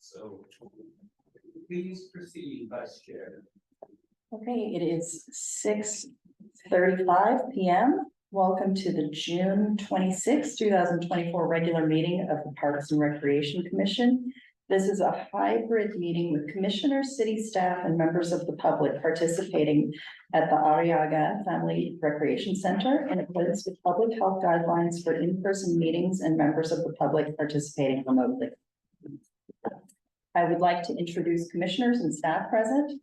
So please proceed, Vice Chair. Okay, it is 6:35 p.m. Welcome to the June 26, 2024 regular meeting of the Parks and Recreation Commission. This is a hybrid meeting with commissioners, city staff, and members of the public participating at the Arriaga Family Recreation Center in accordance with public health guidelines for in-person meetings and members of the public participating remotely. I would like to introduce commissioners and staff present.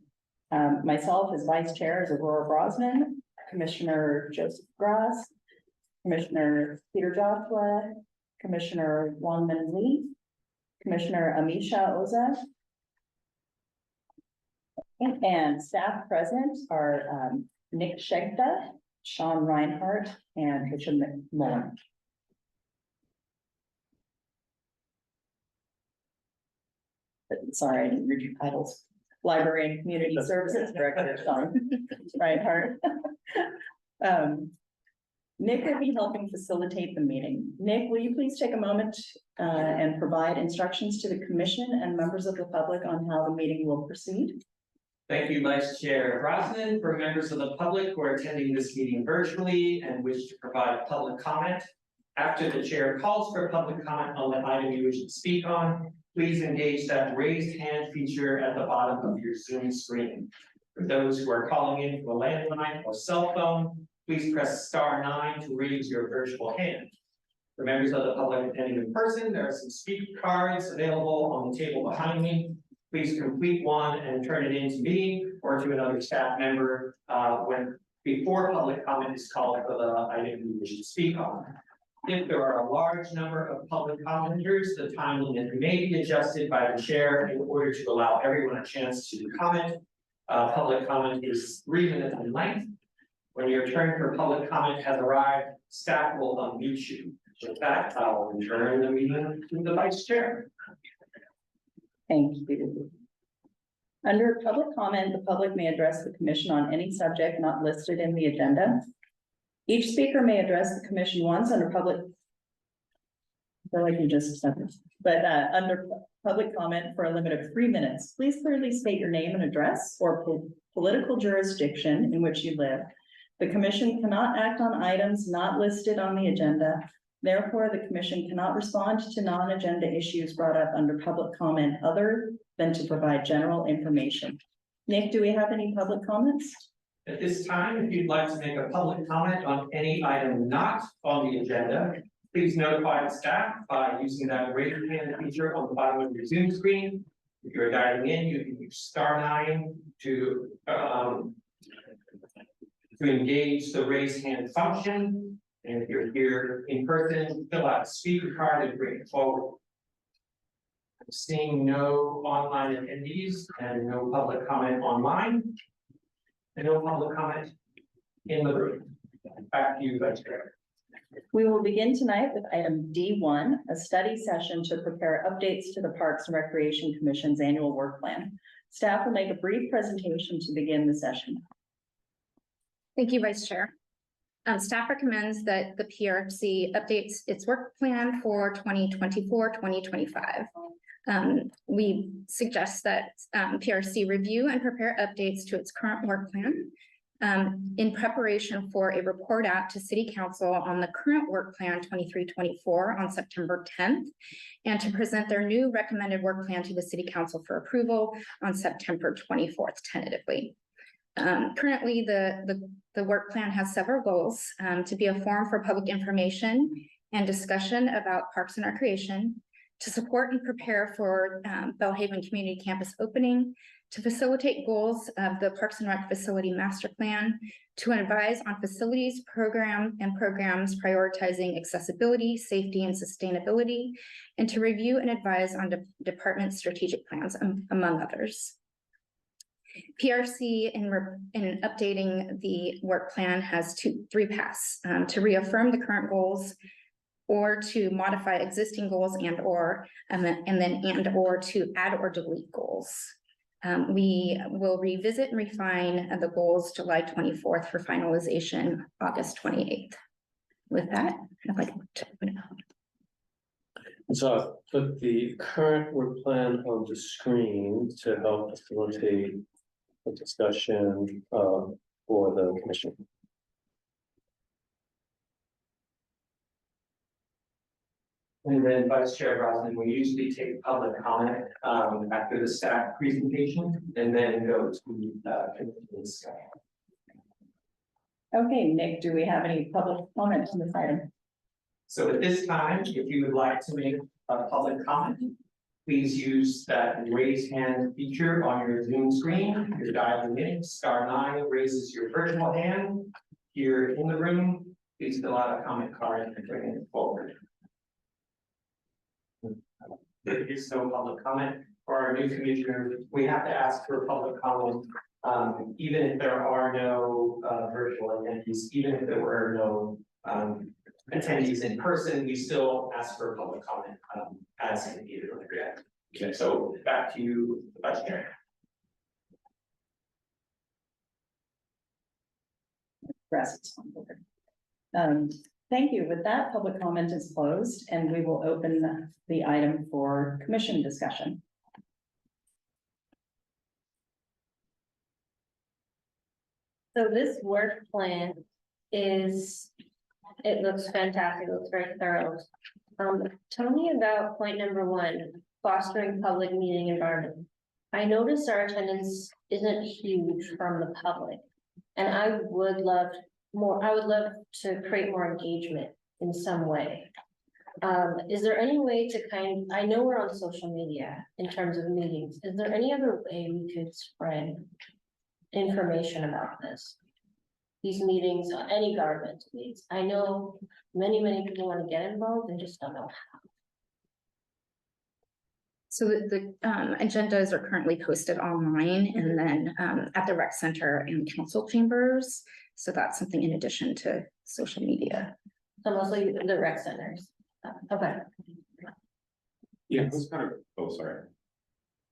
Myself as Vice Chair is Aurora Brosnan, Commissioner Joseph Grass, Commissioner Peter Joshua, Commissioner Wong Min Lee, Commissioner Amisha Oza, and staff present are Nick Shegda, Sean Reinhardt, and Richard McMullen. Sorry, I didn't read your titles. Library and Community Services Director, Sean Reinhardt. Nick will be helping facilitate the meeting. Nick, will you please take a moment and provide instructions to the commission and members of the public on how the meeting will proceed? Thank you, Vice Chair Brosnan. For members of the public who are attending this meeting virtually and wish to provide public comment, after the chair calls for public comment on the item you wish to speak on, please engage that raised hand feature at the bottom of your Zoom screen. For those who are calling in from a landline or cell phone, please press *9 to raise your virtual hand. For members of the public attending in person, there are some speaker cards available on the table behind me. Please complete one and turn it in to me or to another staff member before public comment is called for the item you wish to speak on. If there are a large number of public commenters, the time limit may be adjusted by the chair in order to allow everyone a chance to comment. Public comment is 3 minutes in length. When your turn for public comment has arrived, staff will unmute you. With that, I will return the meeting to the Vice Chair. Thank you. Under public comment, the public may address the commission on any subject not listed in the agenda. Each speaker may address the commission once under public. I feel like you just said this, but under public comment for a limit of 3 minutes. Please clearly state your name and address or political jurisdiction in which you live. The commission cannot act on items not listed on the agenda. Therefore, the commission cannot respond to non-agenda issues brought up under public comment other than to provide general information. Nick, do we have any public comments? At this time, if you'd like to make a public comment on any item not on the agenda, please notify the staff by using that raise hand feature on the bottom of your Zoom screen. If you're dialing in, you can use *9 to engage the raise hand function. And if you're here in person, fill out a speaker card and bring it forward. I'm seeing no online attendees and no public comment online. And no public comment in the room. Back to you, Vice Chair. We will begin tonight with item D1, a study session to prepare updates to the Parks and Recreation Commission's annual work plan. Staff will make a brief presentation to begin the session. Thank you, Vice Chair. Staff recommends that the PRC updates its work plan for 2024-2025. We suggest that PRC review and prepare updates to its current work plan in preparation for a report out to City Council on the current work plan 23-24 on September 10th, and to present their new recommended work plan to the City Council for approval on September 24th, tentatively. Currently, the work plan has several goals: to be a forum for public information and discussion about parks and recreation, to support and prepare for Belhaven Community Campus opening, to facilitate goals of the Parks and Rec Facility Master Plan, to advise on facilities programs prioritizing accessibility, safety, and sustainability, and to review and advise on department strategic plans, among others. PRC in updating the work plan has three paths: to reaffirm the current goals, or to modify existing goals and or to add or delete goals. We will revisit and refine the goals July 24th for finalization August 28th. With that, I'd like to open it up. So I put the current work plan on the screen to help facilitate the discussion for the commission. And then Vice Chair Brosnan, we usually take public comment after the staff presentation and then go to committee discussion. Okay, Nick, do we have any public comments on this item? So at this time, if you would like to make a public comment, please use that raise hand feature on your Zoom screen. You're dialing in, *9 raises your virtual hand. Here in the room, please fill out a comment card and bring it forward. There is no public comment for our new commissioner. We have to ask for public comment, even if there are no virtual attendees, even if there were no attendees in person, we still ask for public comment as indicated on the grant. Okay, so back to you, Vice Chair. Thank you. With that, public comment is closed and we will open the item for commission discussion. So this work plan is, it looks fantastic, it looks very thorough. Tell me about point number 1, fostering public meeting environment. I noticed our attendance isn't huge from the public. And I would love to create more engagement in some way. Is there any way to I know we're on social media in terms of meetings, is there any other way we could spread information about this? These meetings, any government meetings, I know many people want to get involved, they just don't know how. So the agendas are currently posted online and then at the rec center and council chambers. So that's something in addition to social media. So mostly the rec centers, okay. Yeah, it was kind of, oh, sorry.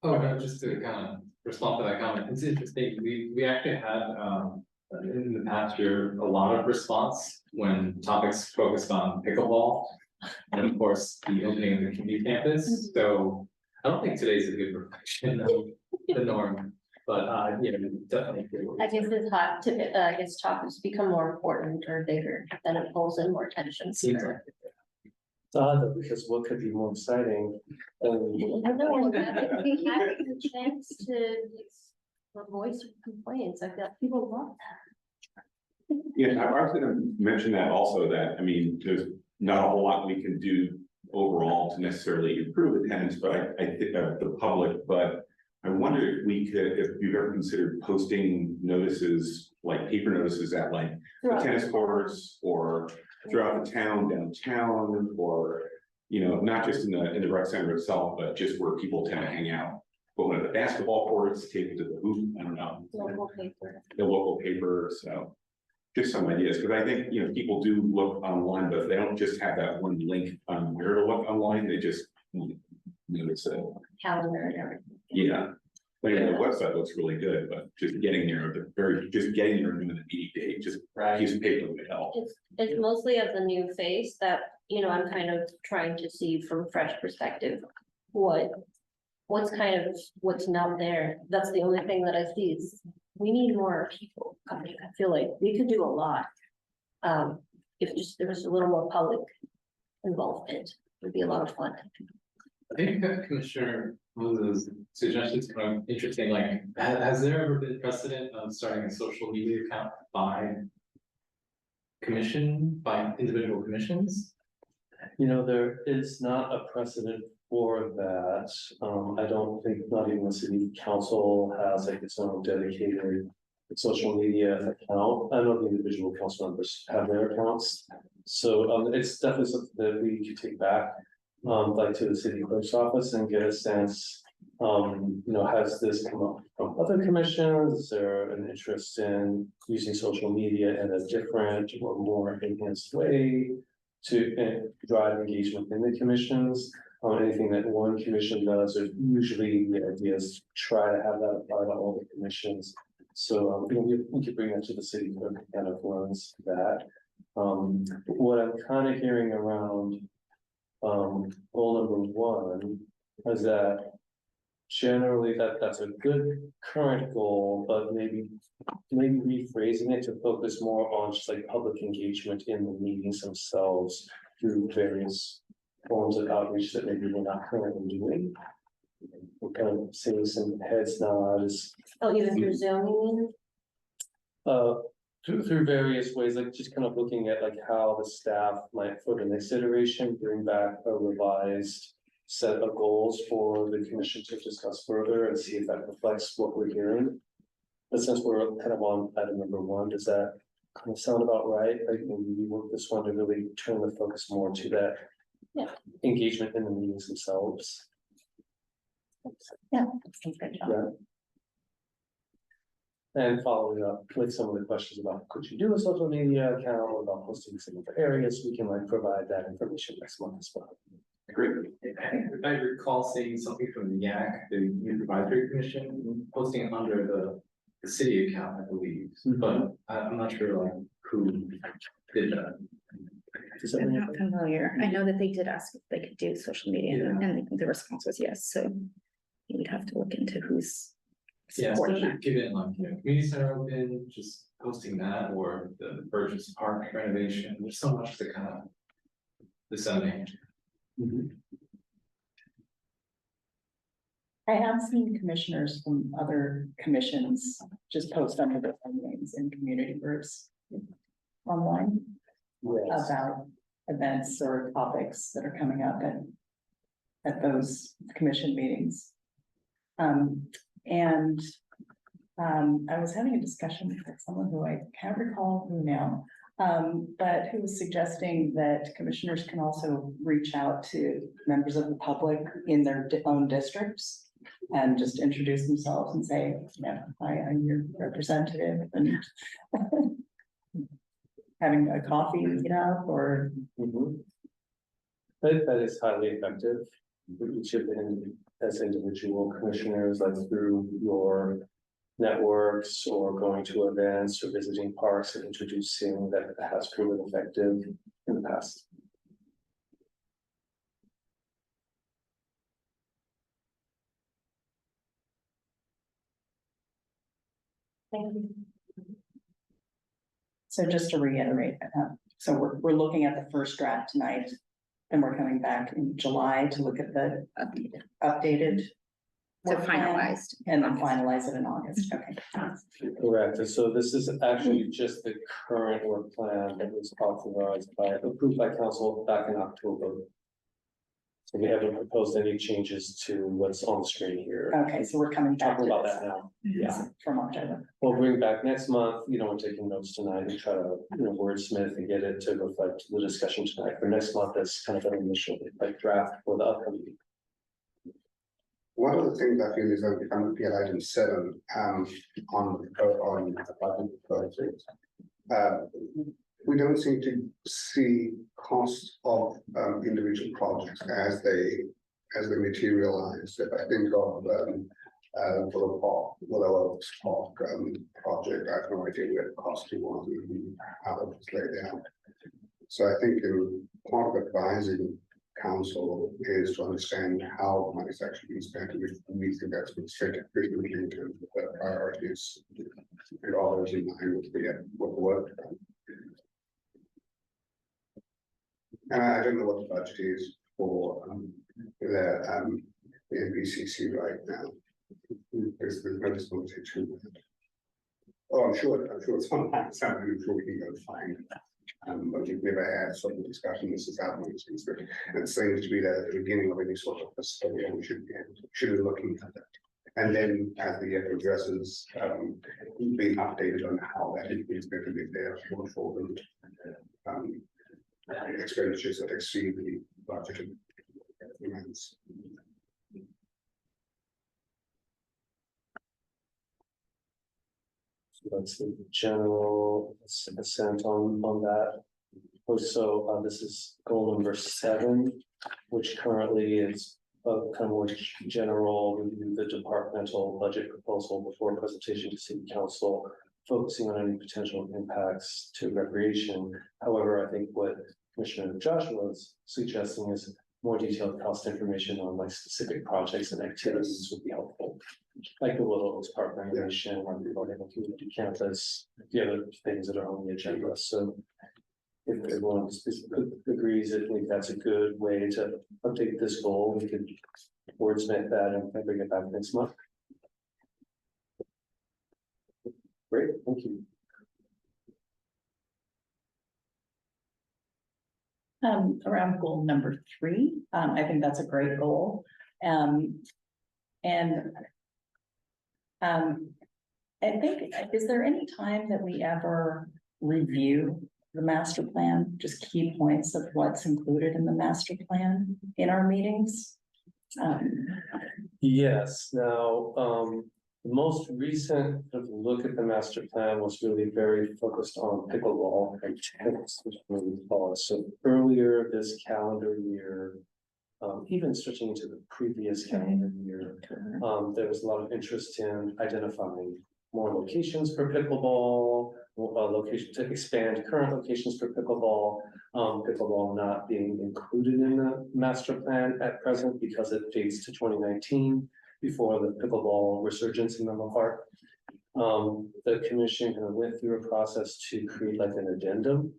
Oh, no, just to kind of respond to that comment, it's interesting, we actually had, in the past year, a lot of response when topics focused on pickleball. And of course, the opening of the community campus, so I don't think today's a good reflection of the norm, but, definitely. I guess it's hot to, I guess topics become more important or bigger, then it pulls in more attention. Seems like it. It's odd because what could be more exciting than I know, having the chance to voice complaints, I feel people love that. Yeah, I was gonna mention that also, that, I mean, there's not a whole lot we can do overall to necessarily improve attendance, but I think the public, but I wonder if we could, if you've ever considered posting notices, like paper notices at like the tennis courts or throughout the town, downtown, or, not just in the rec center itself, but just where people tend to hang out. But one of the basketball courts, take it to the hoop, I don't know. Local paper. The local paper, so just some ideas, because I think, people do look online, but they don't just have that one link on where to look online, they just notice it. Calendar and everything. Yeah. Like the website looks really good, but just getting there, just getting there and doing the meeting date, just a piece of paper would help. It's mostly of the new face that, I'm kind of trying to see from a fresh perspective. What's not there, that's the only thing that I see is, we need more people coming, I feel like we could do a lot. If just there was a little more public involvement, it would be a lot of fun. I think that Commissioner Moses' suggestions kind of interesting, like, has there ever been precedent of starting a social media account by individual commissions? There is not a precedent for that. I don't think, not even the city council has like its own dedicated social media account. I know the individual council members have their accounts. So it's definitely something that we could take back, like to the city clerk's office and get a sense. Has this come up from other commissions? Is there an interest in using social media in a different or more enhanced way to drive engagement in the commissions? Anything that one commission does, or usually the idea is to try to have that apply to all the commissions. So, we could bring that to the city clerk and kind of runs that. What I'm kind of hearing around goal number one is that. Generally, that's a good current goal, but maybe rephrasing it to focus more on just like public engagement in the meetings themselves. Through various forms of outreach that maybe we're not currently doing. We're kind of seeing some heads nods. Oh, even through Zoom, you mean? Through various ways, like just kind of looking at like how the staff might for the next iteration bring back a revised set of goals for the commission to discuss further and see if that reflects what we're hearing. But since we're kind of on item number one, does that kind of sound about right? Like maybe we work this one to really turn the focus more to that engagement in the meetings themselves. Yeah. That sounds good, John. Yeah. And following up with some of the questions about could you do a social media account or about posting some of the areas, we can like provide that information next month as well. Great. I recall seeing something from the YAC, the Youth Advisory Commission, posting it under the city account, I believe, but I'm not sure like who did that. Does that I'm ring a not bell? familiar. I know that they did ask if they could do social media and the response was yes, so. You would have to look into who's. Yeah, supporting especially that. given like, community center open, just posting that or the Burgess Park renovation, there's so much to kind of disseminate. I have seen commissioners from other commissions just post under their own names in community groups online Yes. about events or topics that are coming up at those commission meetings. I was having a discussion with someone who I can't recall who now, but who was suggesting that commissioners can also reach out to members of the public in their own districts and just introduce themselves and say, hi, I'm your representative, and having a coffee meetup or. That is highly effective. Each of them as individual commissioners, like through your networks or going to events or visiting parks and introducing that has proven effective in the past. So just to reiterate, so we're looking at the first draft tonight. And we're coming back in July to look at the updated. To work plan, finalized. and then finalize it in August, okay. Correct, and so this is actually just the current work plan that was approved by council back in October. So we haven't proposed any changes to what's on the screen here. Okay, so we're coming back to Talking about this that now. yeah, from October. We'll bring back next month, we're taking notes tonight and try to, wordsmith and get it to reflect the discussion tonight. For next month, that's kind of an initial like draft for the upcoming meeting. One of the things I feel is going to come to item 7, on the budget project. We don't seem to see costs of individual projects as they materialize. If I think of Willow Oaks Park project, I have no idea where the cost was and how it was laid out. So I think part of advising council is to understand how money is actually being spent, and we think that's been spent efficiently in terms of the priorities and all those in line with the work done. And I don't know what the budget is for the NBCC right now. There's no responsibility. Oh, I'm sure it's online, so I'm sure we can go find it. But we've never had sort of discussion. This is how things but it seems to be that at the beginning of any sort of a study, we should be looking at that. And then as the year progresses, being updated on how that is going to be there for them. Expenditures that exceed the budgeted amounts. So that's the general assent on that. Also, this is goal number 7, which currently is kind of more general review the departmental budget proposal before presentation to city council, focusing on any potential impacts to recreation. However, I think what Commissioner Joshua is suggesting is more detailed cost information on like specific projects and activities would be helpful. Like the Willow Oaks Park renovation, or the Oregon Community Campus, the other things that are on the agenda, so. If everyone agrees, I think that's a good way to update this goal, we could wordsmith that and bring it back next month. Great, thank you. Around goal number 3, I think that's a great goal. And I think, is there any time that we ever review the master plan, just key points of what's included in the master plan in our meetings? Yes, now, the most recent sort of look at the master plan was really very focused on pickleball and tennis, which we call it. So earlier this calendar year, even switching into the previous calendar year, there was a lot of interest in identifying more locations for pickleball, location to expand current locations for pickleball. Pickleball not being included in the master plan at present because it dates to 2019 before the pickleball resurgence in Menlo Park. The commission kind of went through a process to create like an addendum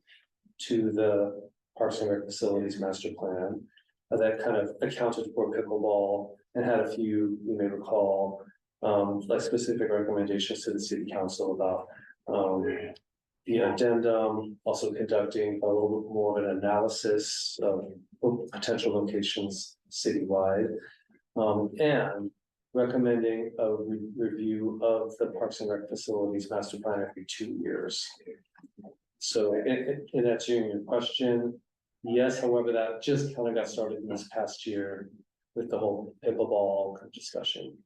to the Parks and Rec Facilities master plan that kind of accounted for pickleball and had a few, you may recall, like specific recommendations to the city council about the addendum, also conducting a little bit more of an analysis of potential locations citywide, and recommending a review of the Parks and Rec Facilities master plan every 2 years. So in answering your question, yes, however, that just kind of got started in this past year with the whole pickleball discussion.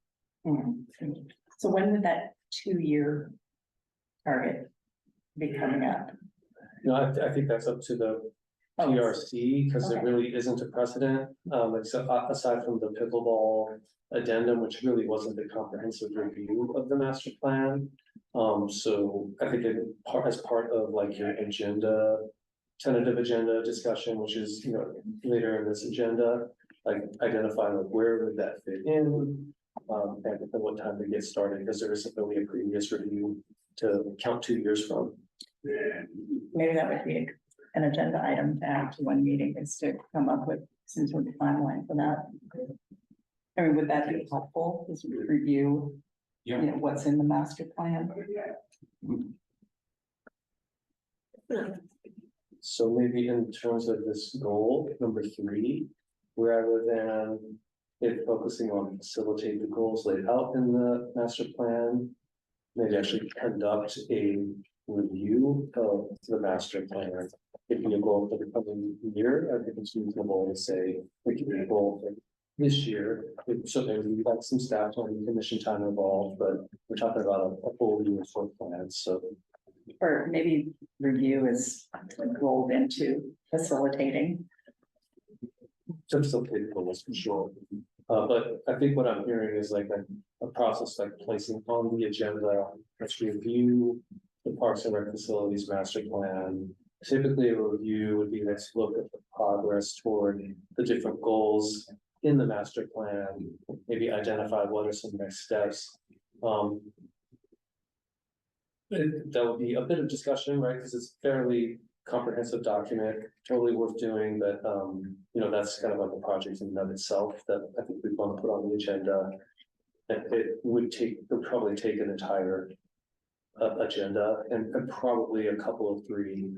So when would that 2-year target be coming up? You know, I think that's up to the PRC, because there Okay. really isn't a precedent, except aside from the pickleball addendum, which really wasn't a comprehensive review of the master plan. So I think as part of like your agenda, tentative agenda discussion, which is, you know, later in this agenda, like identify like where would that fit in, and at what time to get started, because there isn't really a previous review to count 2 years from. Maybe that would be an agenda item to add to one meeting, is to come up with some sort of timeline for that. I mean, would that be helpful, as we review, you know, what's in the master plan? So maybe in terms of this goal, number 3, rather than it focusing on facilitate the goals laid out in the master plan, maybe actually conduct a review of the master plan. If you go for the coming year, I think it's reasonable to say, we can be goal for this year. So there's like some staff on commission time involved, but we're talking about a full year for plans, so. Or maybe review is rolled into facilitating. Some capable was for sure. But I think what I'm hearing is like a process like placing on the agenda, let's review the Parks and Rec Facilities master plan. Typically a review would be let's look at the progress toward the different goals in the master plan, maybe identify what are some next steps. That would be a bit of discussion, right? Because it's fairly comprehensive document, totally worth doing, but you know, that's kind of like a project in and of itself that I think we want to put on the agenda. It would probably take an entire agenda and probably a couple of 3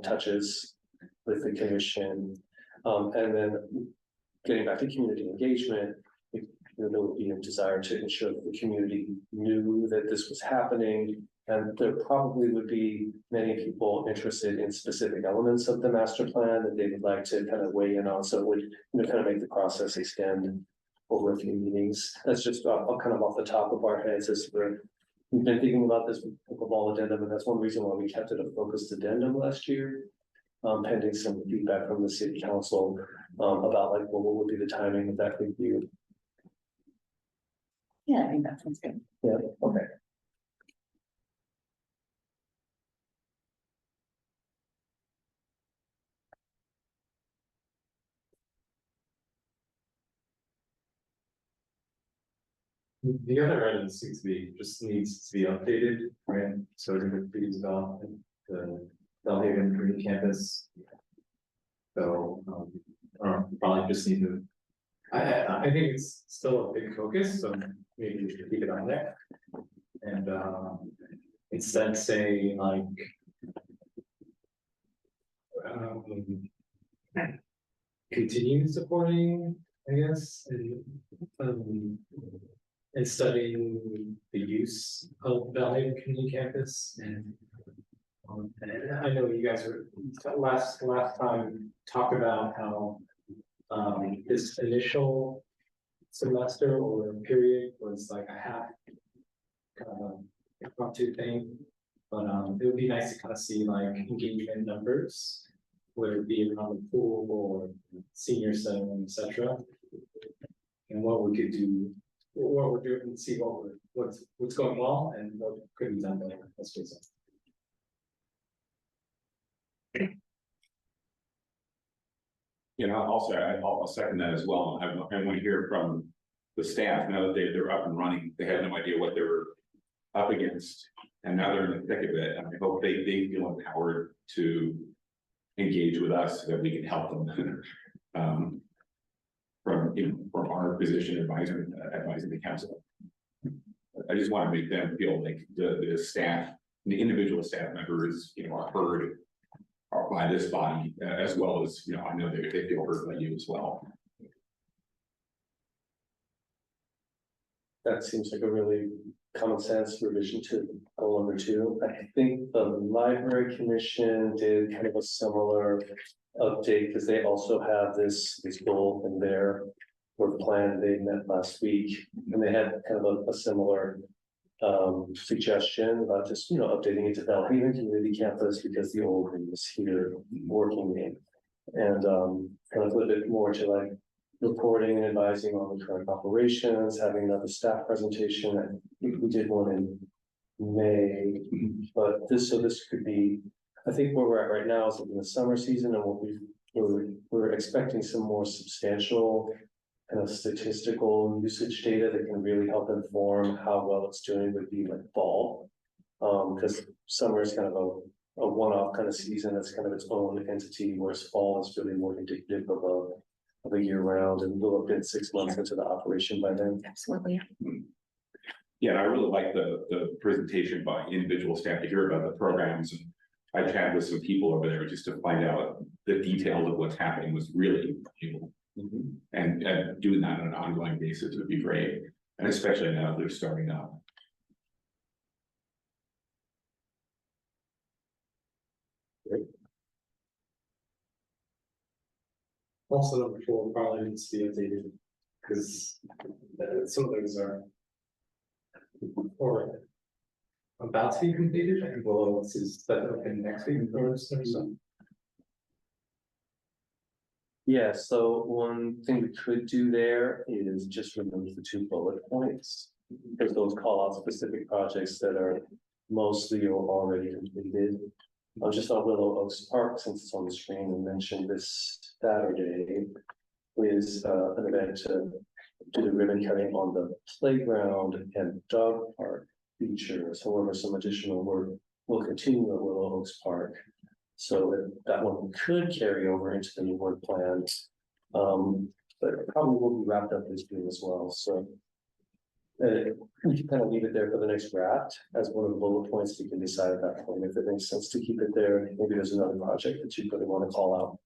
touches with the commission. And then getting back to community engagement, there would be a desire to ensure that the community knew that this was happening. And there probably would be many people interested in specific elements of the master plan that they would like to kind of weigh in on. So it would, you know, kind of make the process extend over a few meetings. That's just kind of off the top of our heads as we've been thinking about this pickleball addendum, and that's one reason why we kept it a focused addendum last year. Pending some feedback from the city council about like, well, what would be the timing of that review? Yeah, I think that sounds good. Yeah, okay. The other item seems to be, just needs to be updated, right? So the fees about the Bellhaven Community Campus. So, probably just need to. I think it's still a big focus, so maybe we should keep it on there. And, instead say like. Continue supporting, I guess, and studying the use of Valley Community Campus and. And I know you guys were last time talked about how this initial semester or period was like a half kind of impromptu thing. But it would be nice to kind of see like engagement numbers, whether it be around the pool or senior center, etc. And what we could do, what we're doing, see what's going well and what could be done better. Let's face it. You know, also, I'll second that as well. I want to hear from the staff now that they're up and running. They had no idea what they were up against. And now they're in the thick of it. And I hope they feel empowered to engage with us so that we can help them. From our position advising the council. I just want to make them feel like the staff, the individual staff members, you know, are heard by this body, as well as, you know, I know they feel heard by you as well. That seems like a really common sense revision to goal number 2. I think the library commission did kind of a similar update because they also have this goal in their work plan. They met last week and they had kind of a similar suggestion about just, you know, updating it to Bellhaven Community Campus because the old one is here working in, and kind of a little bit more to like reporting and advising on the current operations, having another staff presentation. I think we did one in May, but this could be, I think where we're at right now is in the summer season, and what we're expecting some more substantial kind of statistical usage data that can really help inform how well it's doing would be like fall. Because summer is kind of a one-off kind of season, that's kind of its own entity, whereas fall is really more indicative of a year round, and we'll have been 6 months into the operation by then. Absolutely. Yeah, and I really like the presentation by individual staff to hear about the programs. And I chatted with some people over there just to find out the details of what's happening was really valuable. And doing that on an ongoing basis would be great, and especially now that they're starting up. Also, number 4 probably needs to be updated because some of those are or about to be completed. I think we'll see that open next week or something. Yeah, so one thing we could do there is just remove the 2 bullet points, because those call out specific projects that are mostly or already completed. Just on Willow Oaks Park, since it's on the screen, and mentioned this Saturday is an event to do the ribbon cutting on the playground and dog park features. However, some additional work will continue at Willow Oaks Park. So that one could carry over into the new work plan. But it probably will be wrapped up this year as well, so. We can kind of leave it there for the next draft as one of the bullet points. You can decide at that point if it makes sense to keep it there. Maybe there's another project that you really want to call out.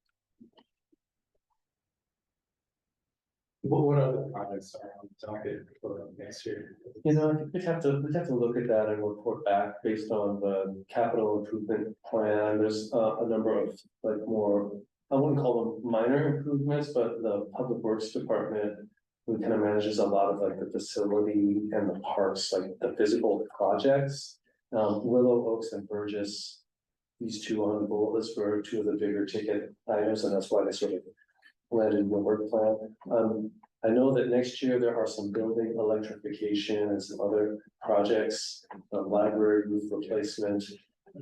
What other projects are on the docket for next year? You know, I think we'd have to look at that and report back based on the capital improvement plan. There's a number of like more, I wouldn't call them minor improvements, but the Public Works Department who kind of manages a lot of like the facility and the parks, like the physical projects. Willow Oaks and Burgess, these 2 on the bullet list were 2 of the bigger ticket items, and that's why they sort of landed in the work plan. I know that next year there are some building electrification and some other projects, library roof replacement.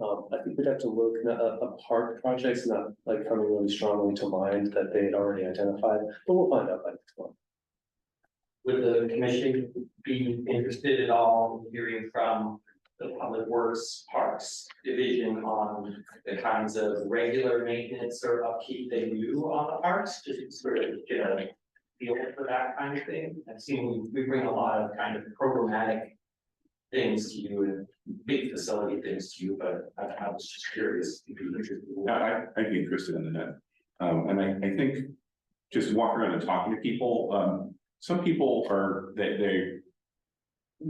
I think we'd have to look at park projects, not like coming really strongly to mind that they had already identified, but we'll find out by next month. would the commission be interested at all in hearing from the Public Works Parks Division on the kinds of regular maintenance or upkeep they do on the parks, just to sort of get a feel for that kind of thing? I've seen we bring a lot of kind of programmatic things to you and big facility things to you, but I was just curious if you're interested. I'd be interested in that. And I think just walking around and talking to people, some people are,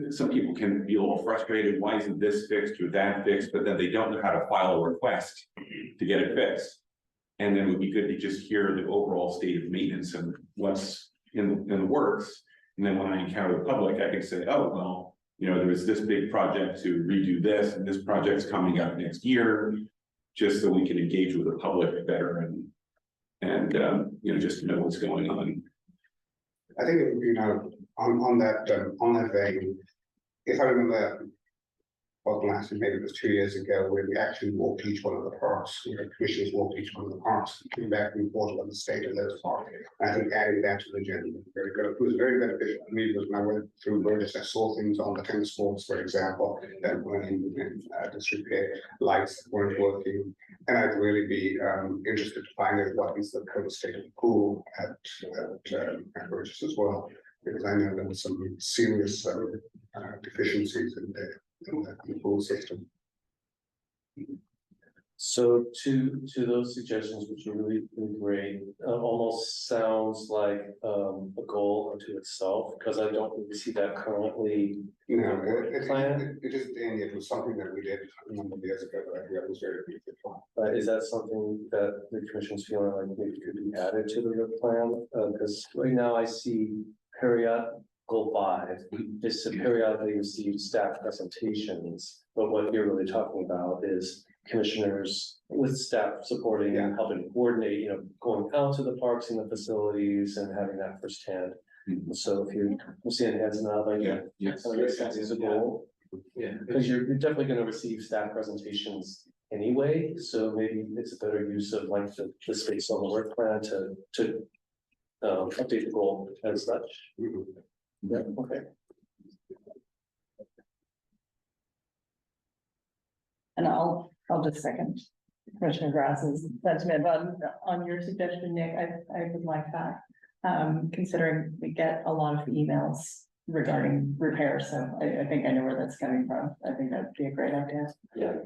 some people can be a little frustrated, why isn't this fixed or that fixed, but then they don't know how to file a request to get it fixed. And then it would be good to just hear the overall state of maintenance and what's in the works. And then when I encounter the public, I can say, oh, well, you know, there was this big project to redo this, and this project's coming up next year, just so we can engage with the public better and you know, just to know what's going on. I think, you know, on that vein, if I remember, well, last year, maybe it was 2 years ago, where we actually walked each one of the parks, you know, commissioners walked each one of the parks, came back and reported on the state of those parks. And I think adding that to the agenda was very good. It was very beneficial to me, because when I went through Burgess, I saw things on the tennis courts, for example, that were in disrepair, lights that weren't working. And I'd really be interested to find out what is the current state of the pool at Burgess as well, because I know there were some serious deficiencies in the pool system. So to those suggestions, which are really great, almost sounds like a goal unto itself, because I don't really see that currently. You know, Plan. it is, and it was something that we did a number of years ago, but I think that was very beautiful. Is that something that the commission's feeling like maybe could be added to the plan? Because right now I see goal 5 is to periodically receive staff presentations, but what you're really talking about is commissioners with staff supporting and helping coordinate, you know, going out to the parks and the facilities and having that firsthand. So if you're seeing heads nod, like, Yeah, yes. kind of makes sense as a goal, Yeah. because you're definitely gonna receive staff presentations anyway, so maybe it's a better use of like the space on the work plan to update the goal as such. Yeah, okay. And I'll just second Commissioner Grass's sentiment on your suggestion, Nick. I would like that. Considering we get a lot of emails regarding repair, so I think I know where that's coming from. I think that'd be a great idea. Yeah.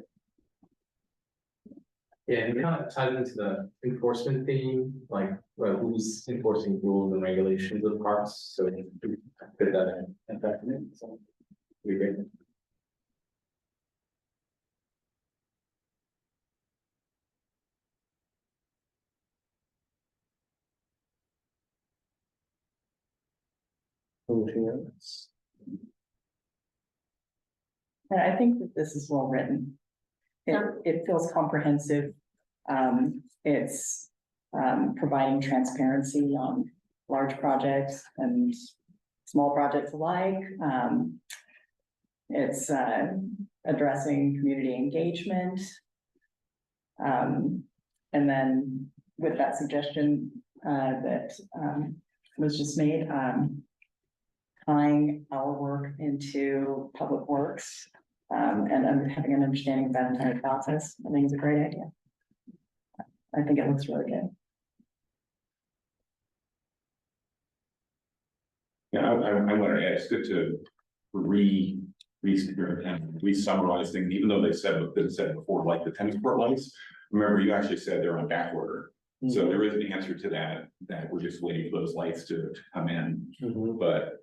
Yeah, and it kind of ties into the enforcement theme, like, well, who's enforcing rules and regulations of parks, so we fit that in fact, so. We agree. Anything else? And I think that this is well written. It feels comprehensive. It's providing transparency on large projects and small projects alike. It's addressing community engagement. And then with that suggestion that was just made, tying our work into public works, and having an understanding of that entire process, I think is a great idea. I think it looks really good. Yeah, I wanted to add, it's good to re-summarize things, even though they said what they said before, like the tennis court lights. Remember, you actually said they're on back order. So there is an answer to that we're just waiting for those lights to come in. But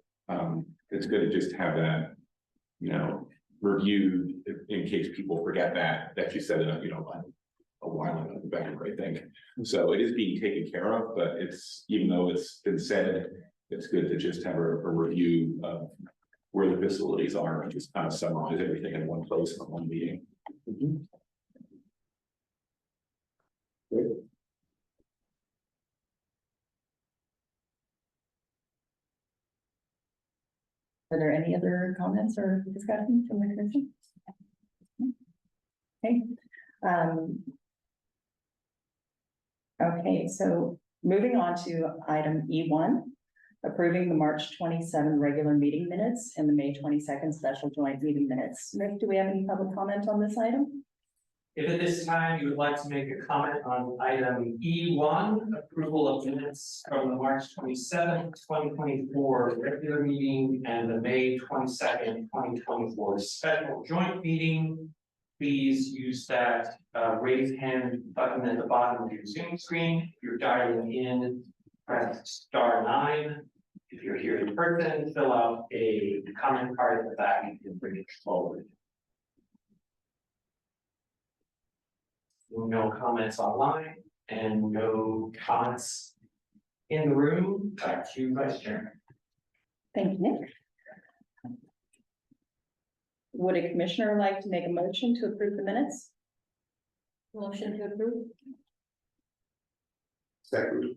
it's good to just have that, you know, reviewed in case people forget that you said it, you know, a while ago, I think. So it is being taken care of, but it's, even though it's been said, it's good to just have a review of where the facilities are and just kind of summarize everything in one place in one meeting. Are there any other comments or discussion from the commission? Okay. Okay, so moving on to item E1, Approving the March 27 regular meeting minutes and the May 22nd special joint meeting minutes. Nick, do we have any public comment on this item? If at this time you would like to make a comment on item E1, approval of minutes from the March 27th, 2024 regular meeting and the May 22nd, 2024 special joint meeting, please use that raise hand button at the bottom of your Zoom screen. If you're dialing in, press *9. If you're here in person, fill out a comment card at the back and bring it forward. No comments online and no comments in the room. Back to you, Vice Chair. Thank you, Nick. Would a commissioner like to make a motion to approve the minutes? Motion to approve. Second,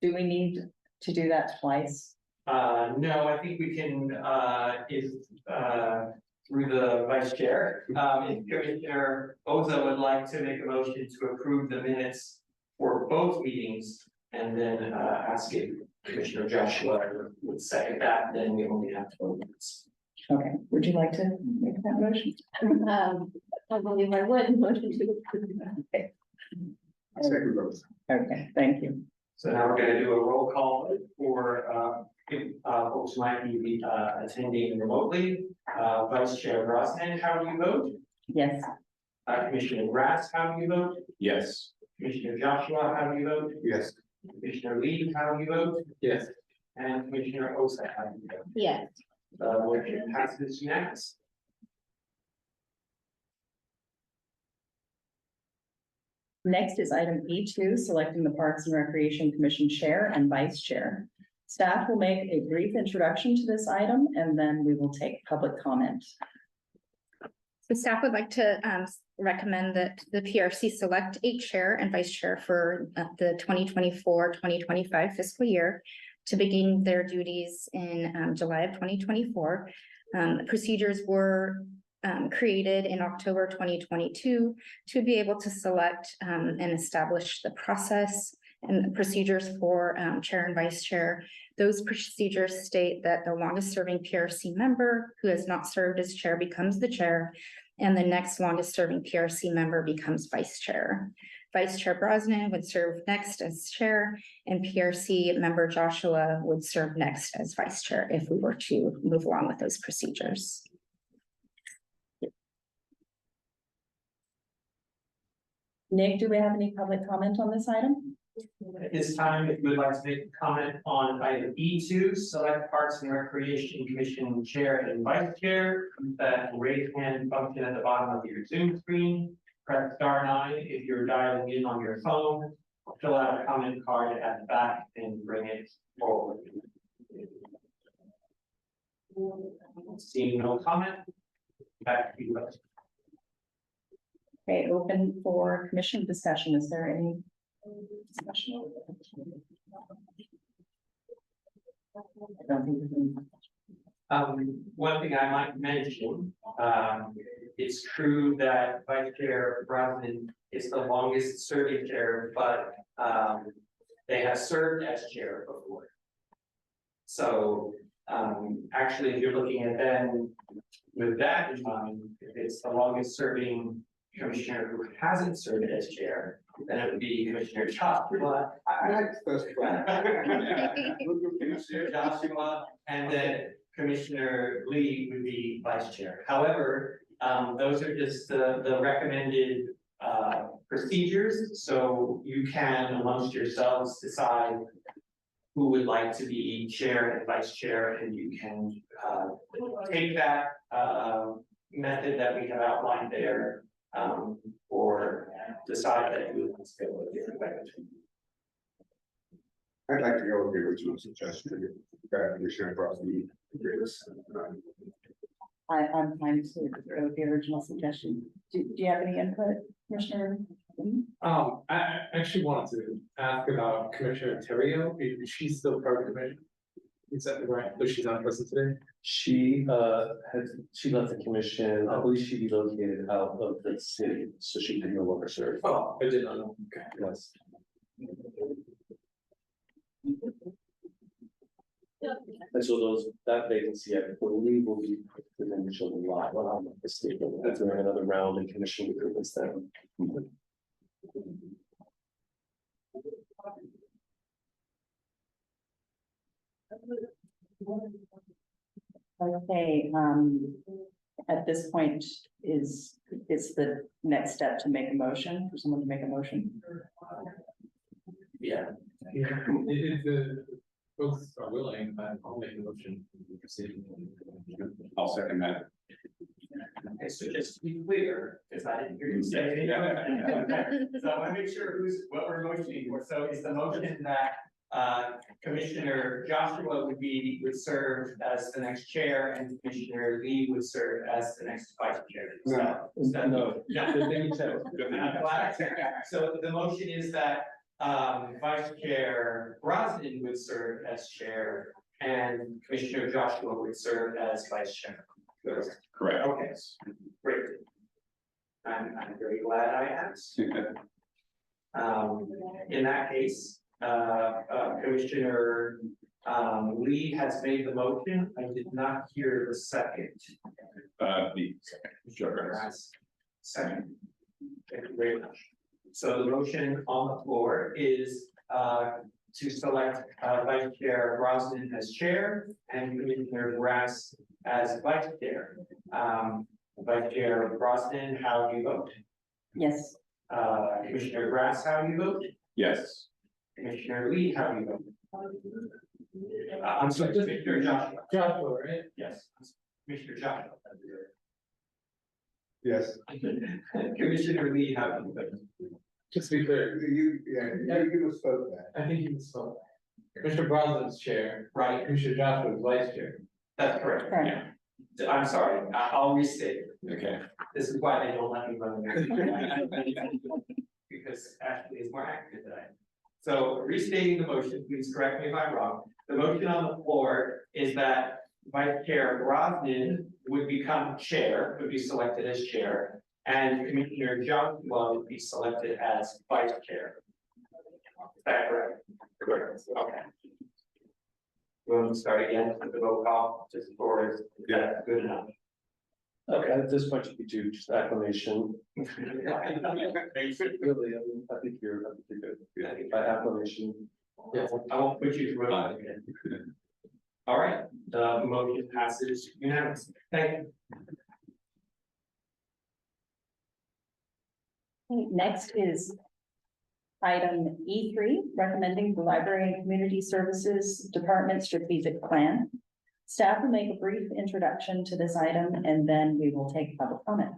Do we need to do that twice? No, I think we can, if, through the Vice Chair, if Commissioner Oza would like to make a motion to approve the minutes for both meetings, and then, ask if Commissioner Joshua would second that, then we only have to vote once. Okay, would you like to make that motion? I believe I would motion to approve. Okay. second vote. Okay, thank you. So now we're gonna do a roll call for, if, folks might be, attending remotely. Vice Chair Brosnan, how do you vote? Yes, Commissioner Grass, how do you vote? Yes. Commissioner Joshua, how do you vote? Yes, Commissioner Lee, how do you vote? Yes. And Commissioner Osa, how do you vote? Yes. Motion passes unanimous. next is item E2, selecting the Parks and Recreation Commission Chair and Vice Chair. Staff will make a brief introduction to this item and then we will take public comment. So staff would like to recommend that the PRC select a chair and vice chair for the 2024-2025 fiscal year to begin their duties in July of 2024. Procedures were created in October 2022 to be able to select and establish the process and the procedures for chair and vice chair. Those procedures state that the longest serving PRC member who has not served as chair becomes the chair, and the next longest serving PRC member becomes vice chair. Vice Chair Brosnan would serve next as chair, and PRC member Joshua would serve next as vice chair if we were to move along with those procedures. Nick, do we have any public comment on this item? At this time, if you would like to make a comment on item E2, select Parks and Recreation Commission Chair and Vice Chair, that raise hand function at the bottom of your Zoom screen. Press *9 if you're dialing in on your phone. Fill out a comment card at the back and bring it forward. Seeing no comment, back to you. Okay, open for commission discussion. Is there any discussion? I don't think there's any. One thing I might mention, it's true that Vice Chair Brosnan is the longest serving chair, but, they have served as chair before. So, actually, if you're looking at then, with that in mind, if it's the longest serving commissioner who hasn't served as chair, then it would be Commissioner Joshua. I like the first one. Commissioner Joshua, and then Commissioner Lee would be vice chair. However, those are just the recommended procedures, so you can amongst yourselves decide who would like to be chair and vice chair, and you can take that method that we have outlined there, or decide that you want to go with different way. I'd like to go with the original suggestion, that Commissioner Brosnan agrees. I'm fine to go with the original suggestion. Do you have any input, Commissioner? I actually wanted to ask about Commissioner Terrio. Is she still part of the commission? Is that right? But she's not present today? She left the commission, I believe she relocated out of the city, so she can no longer serve. Oh, I did not know. Okay. Yes. And so that vacancy, I believe, will be put to the initial lot, well, I'm not mistaken, that's another round in commission recruitments then. Okay, at this point, is the next step to make a motion, for someone to make a motion? Yeah. If the folks are willing, I'll make a motion. to proceed. I'll second that. Okay, so just to be clear, because I didn't hear you say anything. So I want to make sure what we're motioning for. So is the motion that Commissioner Joshua would serve as the next chair and Commissioner Lee would serve as the next vice chair? Is that- No. Yeah. Good thing you said. I'm glad. So the motion is that Vice Chair Brosnan would serve as chair and Commissioner Joshua would serve as vice chair. Correct. Okay, great. I'm very glad I asked. In that case, Commissioner Lee has made the motion. I did not hear the second. Second. Thank you very much. So the motion on the floor is to select Vice Chair Brosnan as chair and Commissioner Grass as vice chair. Vice Chair Brosnan, how do you vote? Yes. Commissioner Grass, how do you vote? Yes. Commissioner Lee, how do you vote? I'm sorry, Commissioner Joshua. Joshua, right? Yes. Commissioner Joshua. Yes, Commissioner Lee, how do you vote? Just to be clear, you misspoke that. I think you misspoke. Commissioner Brosnan's chair, Right, Commissioner Joshua is vice chair. that's correct. Correct. Yeah. I'm sorry, I'll restate. Okay. This is why they don't let me run the because Ashley is more accurate than I am. So restating the motion, please correct me if I'm wrong. The motion on the floor is that Vice Chair Brosnan would become chair, would be selected as chair, and Commissioner Joshua would be selected as vice chair. Is that correct? Correct. Okay. We'll start again with the roll call, just for, is that good enough? Okay, at this point, you could do just acclamation. Really, I think you're good. By acclamation. Yes, I won't put you through it again. All right, the motion passes unanimously. Thank you. Okay, next is item E3, recommending the Library and Community Services Department strategic plan. Staff will make a brief introduction to this item and then we will take public comment.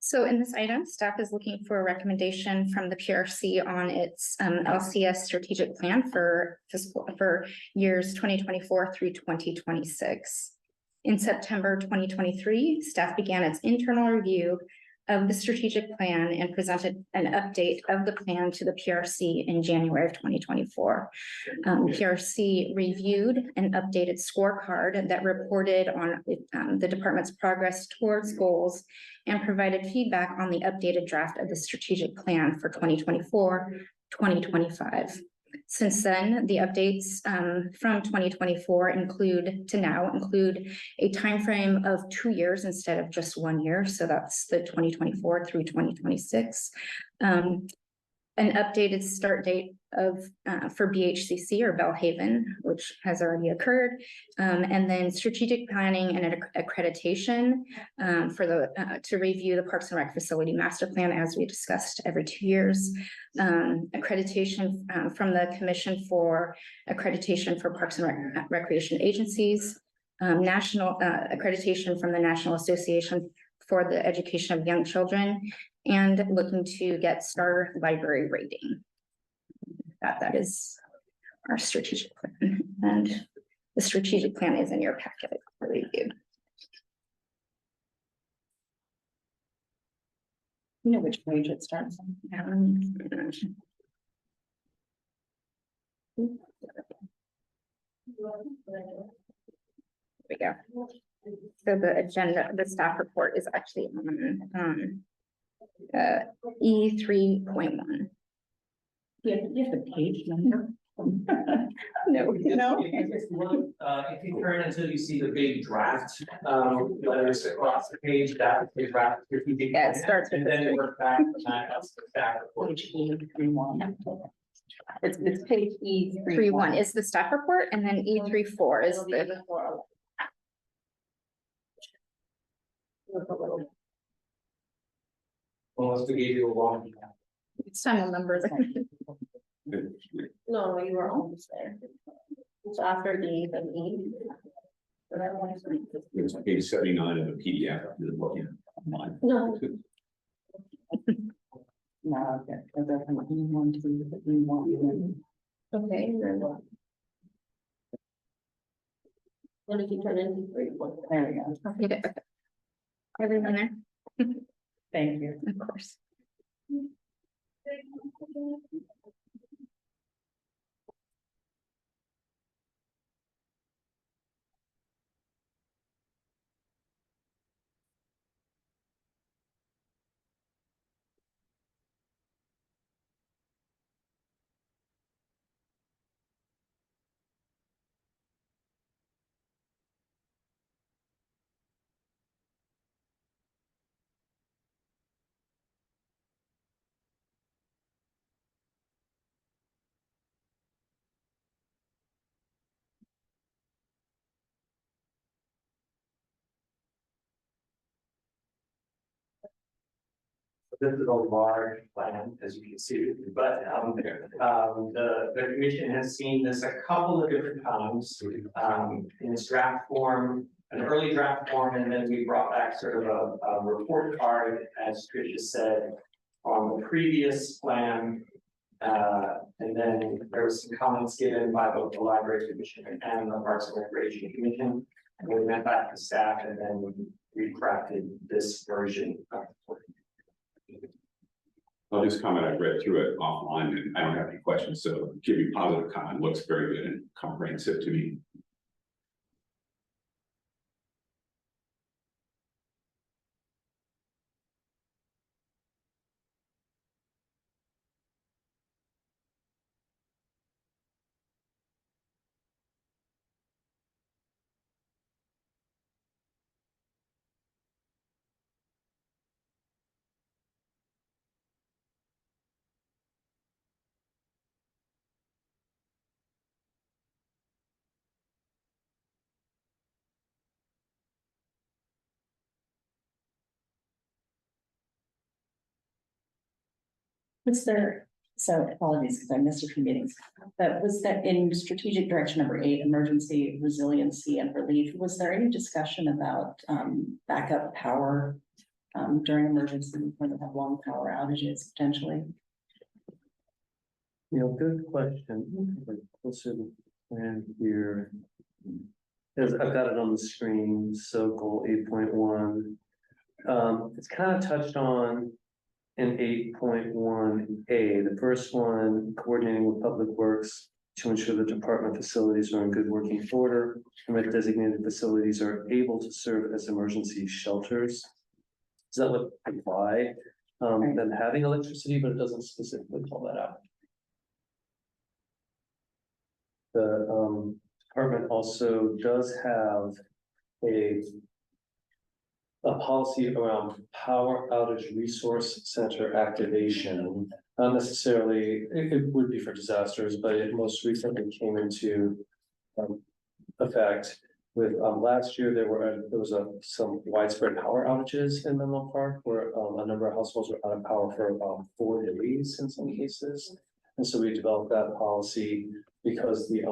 So in this item, staff is looking for a recommendation from the PRC on its LCS strategic plan for years 2024 through 2026. In September 2023, staff began its internal review of the strategic plan and presented an update of the plan to the PRC in January of 2024. PRC reviewed an updated scorecard that reported on the department's progress towards goals and provided feedback on the updated draft of the strategic plan for 2024-2025. Since then, the updates from 2024 include a timeframe of 2 years instead of just 1 year. So that's the 2024 through 2026. An updated start date for BHCC or Bellhaven, which has already occurred, and then strategic planning and accreditation to review the Parks and Rec facility master plan, as we discussed, every 2 years. Accreditation from the Commission for Accreditation for Parks and Recreation Agencies, national accreditation from the National Association for the Education of Young Children, and looking to get Star Library rating. That is our strategic plan, and the strategic plan is in your packet for review. You know which page it starts on? There we go. So the agenda, the staff report is actually on E3.1. You have the page number. No, If you turn until you see the big draft, letters across the page, that's the draft. strategic Yeah, it plan, starts with And the then three. work back from that, that's the staff report. page E31. It's page E31. 3.1 is the staff report, and then E3.4 is the, Almost to give you a long. it's time to number. No, you were almost there. It's after D, then E. It's page 79 of the PDF. You're looking at. No. No, okay, so that's an E1 to the E1. Okay, and then what? What if you turn into 3? There we go. I'll read it. Everyone there, Thank you. of course. This is a large plan, as you can see, but the commission has seen this a couple of different times. In its draft form, an early draft form, and then we brought back sort of a report card, as Tricia said, on the previous plan. And then there was some comments given by both the library commission and the Parks and Recreation Commission. And we went back to staff and then we crafted this version of the plan. I'll just comment, I read through it offline and I don't have any questions, so give you positive comment, looks very good and comprehensive to me. Was there, so apologies because I missed a few meetings, but was that in strategic direction number 8, emergency resiliency and relief, was there any discussion about backup power during emergency when we have long power outages potentially? You know, good question. Closer to the plan here. Because I've got it on the screen, so goal 8.1. It's kind of touched on in 8.1A. The first one, coordinating with Public Works to ensure the department facilities are in good working order and that designated facilities are able to serve as emergency shelters. Does that would imply them having electricity, but it doesn't specifically call that out. The department also does have a policy around power outage resource center activation. Not necessarily, it would be for disasters, but it most recently came into effect with last year. There was some widespread power outages in Menlo Park where a number of households were out of power for about 4 days in some cases. And so we developed that policy because the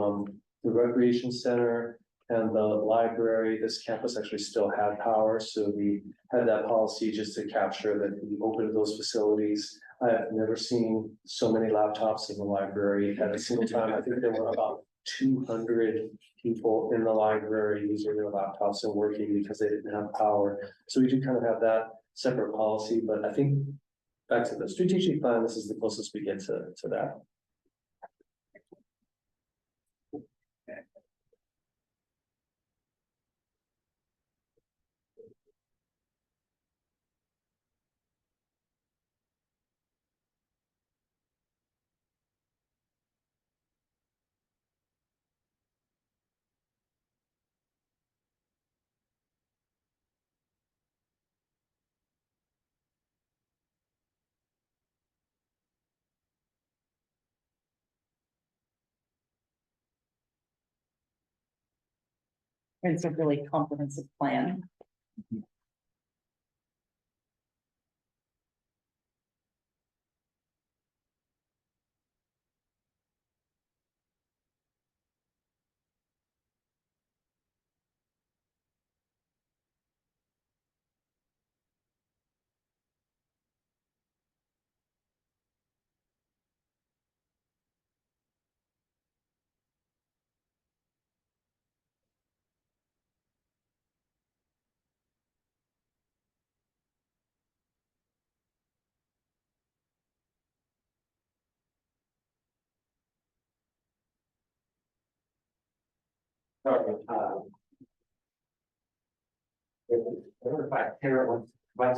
recreation center and the library, this campus actually still had power. So we had that policy just to capture that we opened those facilities. I have never seen so many laptops in the library at a single time. I think there were about 200 people in the library using their laptops and working because they didn't have power. So we do kind of have that separate policy, but I think back to the strategic plan, this is the closest we get to that. It's a really comprehensive plan. Sorry, if I hear what,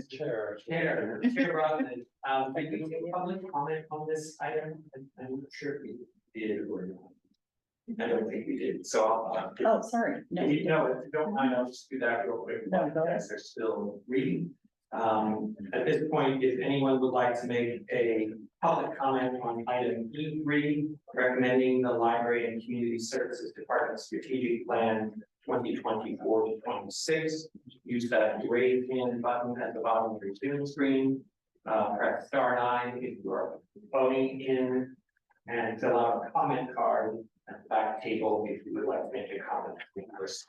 Chair, Chair Brosnan, did we take public comment on this item? I'm not sure if we did or not. I don't think we did, so I'll, Oh, sorry, no. if you know, if you don't mind, I'll just do that real quick. No, go ahead. As they're still reading. At this point, if anyone would like to make a public comment on item E3, recommending the Library and Community Services Department Strategic Plan 2024 to 26, use that raise hand button at the bottom of your Zoom screen. Press *9 if you are voting in, and fill out a comment card at the back table if you would like to make a comment in person.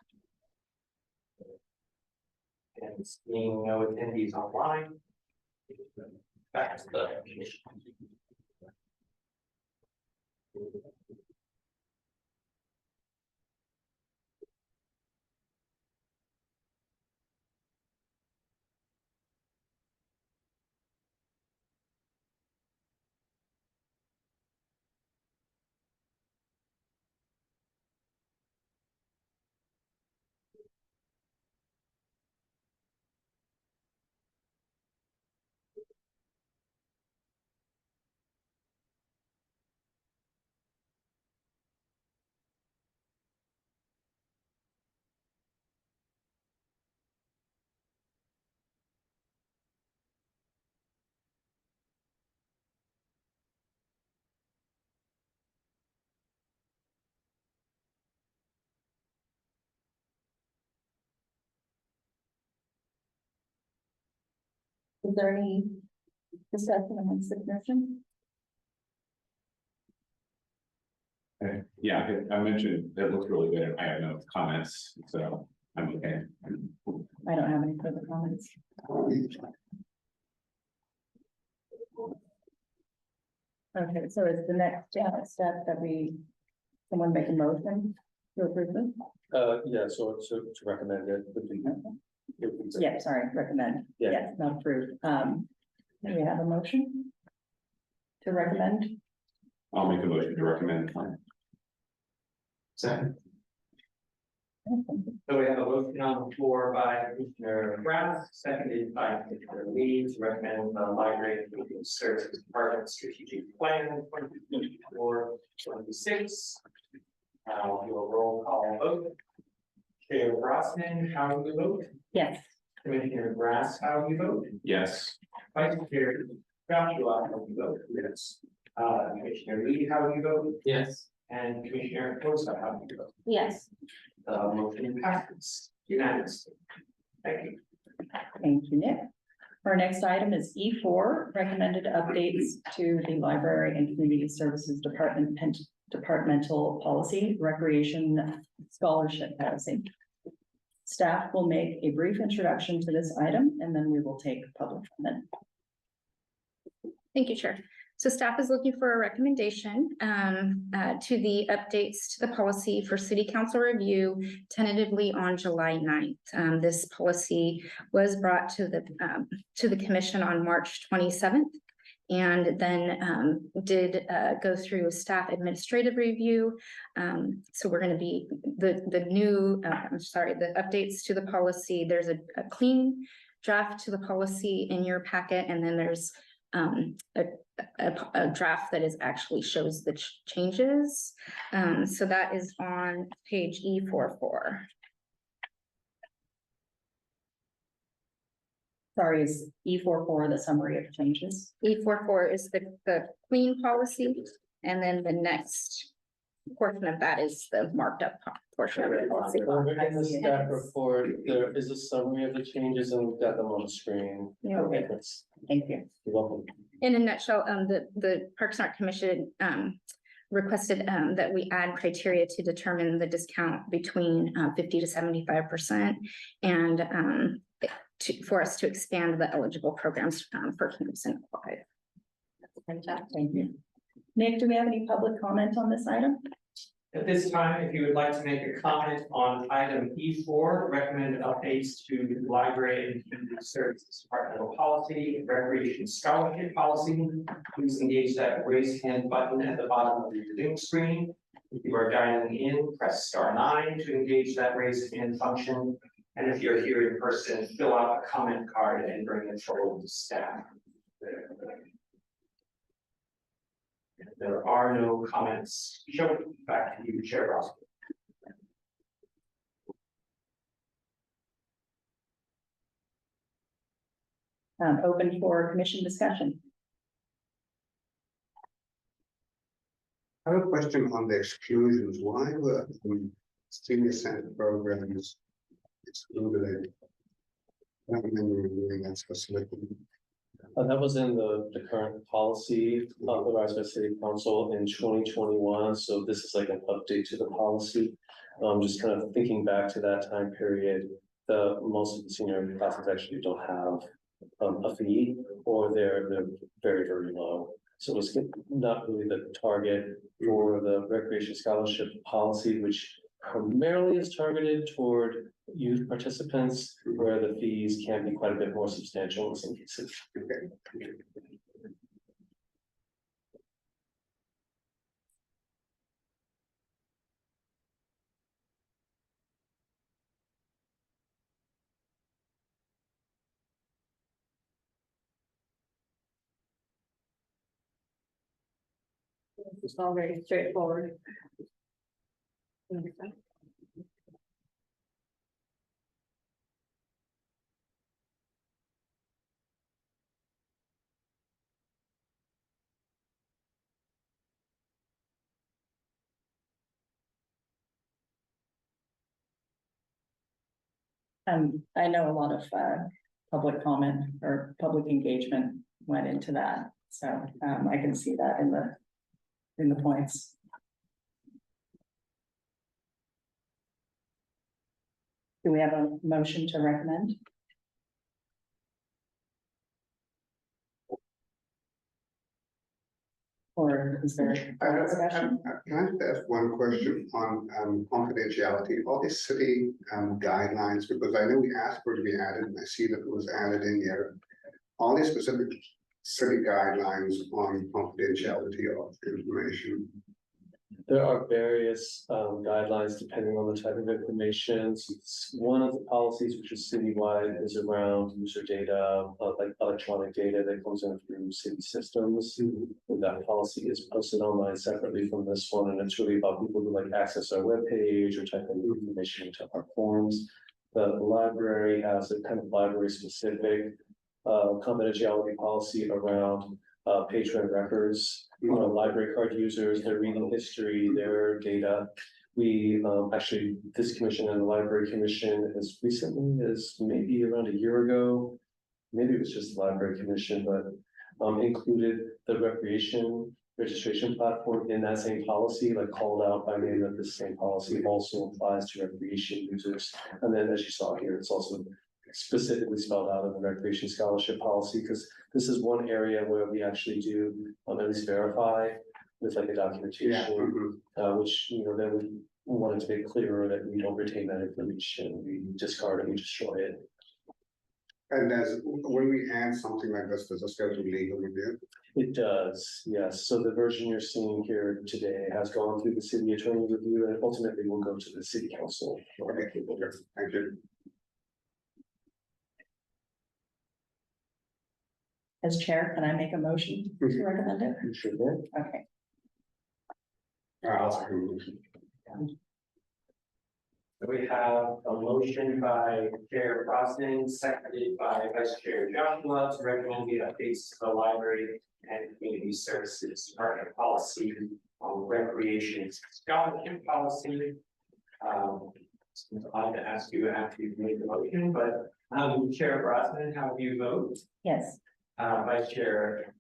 And seeing no attendees online. Back to the commission. Is there any discussion amongst the commission? Yeah, I mentioned it looks really good. I have no comments, so I'm okay. I don't have any further comments. Okay, so is the next step that someone make a motion to approve this? yeah, so to recommend it would be. Yeah, sorry, recommend. Yeah. Yes, not approved. Do we have a motion? To recommend? I'll make a motion to recommend the plan. Second. So we have a motion on the floor by Commissioner Kraft, seconded by Commissioner Lee to recommend the Library and Community Services Department Strategic Plan 2024-26. I'll do a roll call vote. Chair Brosnan, how do you vote? Yes. Commissioner Grass, how do you vote? Yes. Vice Chair Joshua, how do you vote? Yes. Commissioner Lee, how do you vote? Yes. And Commissioner Kosa, how do you vote? Yes. The motion passes unanimously. Thank you. Thank you, Nick. Our next item is E4, recommended updates to the Library and Community Services Department and departmental policy, recreation scholarship policy. Staff will make a brief introduction to this item and then we will take public comment. Thank you, Chair. So staff is looking for a recommendation to the updates to the policy for city council review tentatively on July 9th. This policy was brought to the commission on March 27th. And then did go through a staff administrative review. So we're going to be the new, the updates to the policy. There's a clean draft to the policy in your packet, and then there's a draft that is actually shows the changes. So that is on page E44. Sorry, is E44 the summary of changes? E44 is the clean policy, and then the next portion of that is the marked up portion of the policy. In the staff report, there is a summary of the changes and we've got them on the screen. Yeah. Okay. Thanks. Thank you. You're welcome. In a nutshell, the Parks and Rec Commission, requested, that we add criteria to determine the discount between, 50 to 75%. And, for us to expand the eligible programs, for camps and aquatic. Fantastic. Thank you. Nick, do we have any public comment on this item? At this time, if you would like to make a comment on item E4, recommended updates to the library and community services departmental policy, recreation scholarship policy, please engage that raise hand button at the bottom of your Zoom screen. If you are dialing in, press *9 to engage that raise hand function. And if you're here in person, fill out a comment card and bring it forward to staff. There are no comments. Show back to you, Chair Ross. Open for commission discussion. I have a question on the exclusions. Why were senior center programs excluded? I don't remember reviewing that specifically. That was in the current policy authorized by City Council in 2021, so this is like an update to the policy. Just kind of thinking back to that time period, most of the senior classes actually don't have a fee, or they're very, very low. So it's not really the target for the recreation scholarship policy, which primarily is targeted toward youth participants, where the fees can be quite a bit more substantial in some cases. Okay. It's all very straightforward. I know a lot of public comment or public engagement went into that, so I can see that in the points. Do we have a motion to recommend? Or is there a discussion? Can I just ask one question on confidentiality? All these city guidelines, because I know we asked for it to be added, and I see that it was added in here. All these specific city guidelines on confidentiality of information. There are various guidelines depending on the type of information. So one of the policies, which is citywide, is around user data, like electronic data that comes in through city systems. And that policy is posted online separately from this one, and it's really about people who like access our webpage or type in information into our forms. The library has a kind of library specific confidentiality policy around patron records, library card users, their reading history, their data. We actually, this commission and the library commission, as recently as maybe around a year ago, maybe it was just the library commission, but included the recreation registration platform in that same policy, like called out by name that this same policy also applies to recreation users. And then as you saw here, it's also specifically spelled out in the recreation scholarship policy, because this is one area where we actually do at least verify with like a documentation, which, you know, then we wanted to make clearer that we don't retain that information, we discard it, we destroy it. And when we add something like this, does this go to legal review? It does, yes. So the version you're seeing here today has gone through the city attorney review and ultimately will go to the city council. Okay, thank you. As chair, can I make a motion to recommend it? You sure did. Okay. I'll second the motion. We have a motion by Chair Brosnan, seconded by Vice Chair Joshua to recommend the updates to the library and community services department policy on recreation scholarship policy. I'd like to ask you after you've made the motion, but Chair Brosnan, how do you vote? Yes. Vice Chair,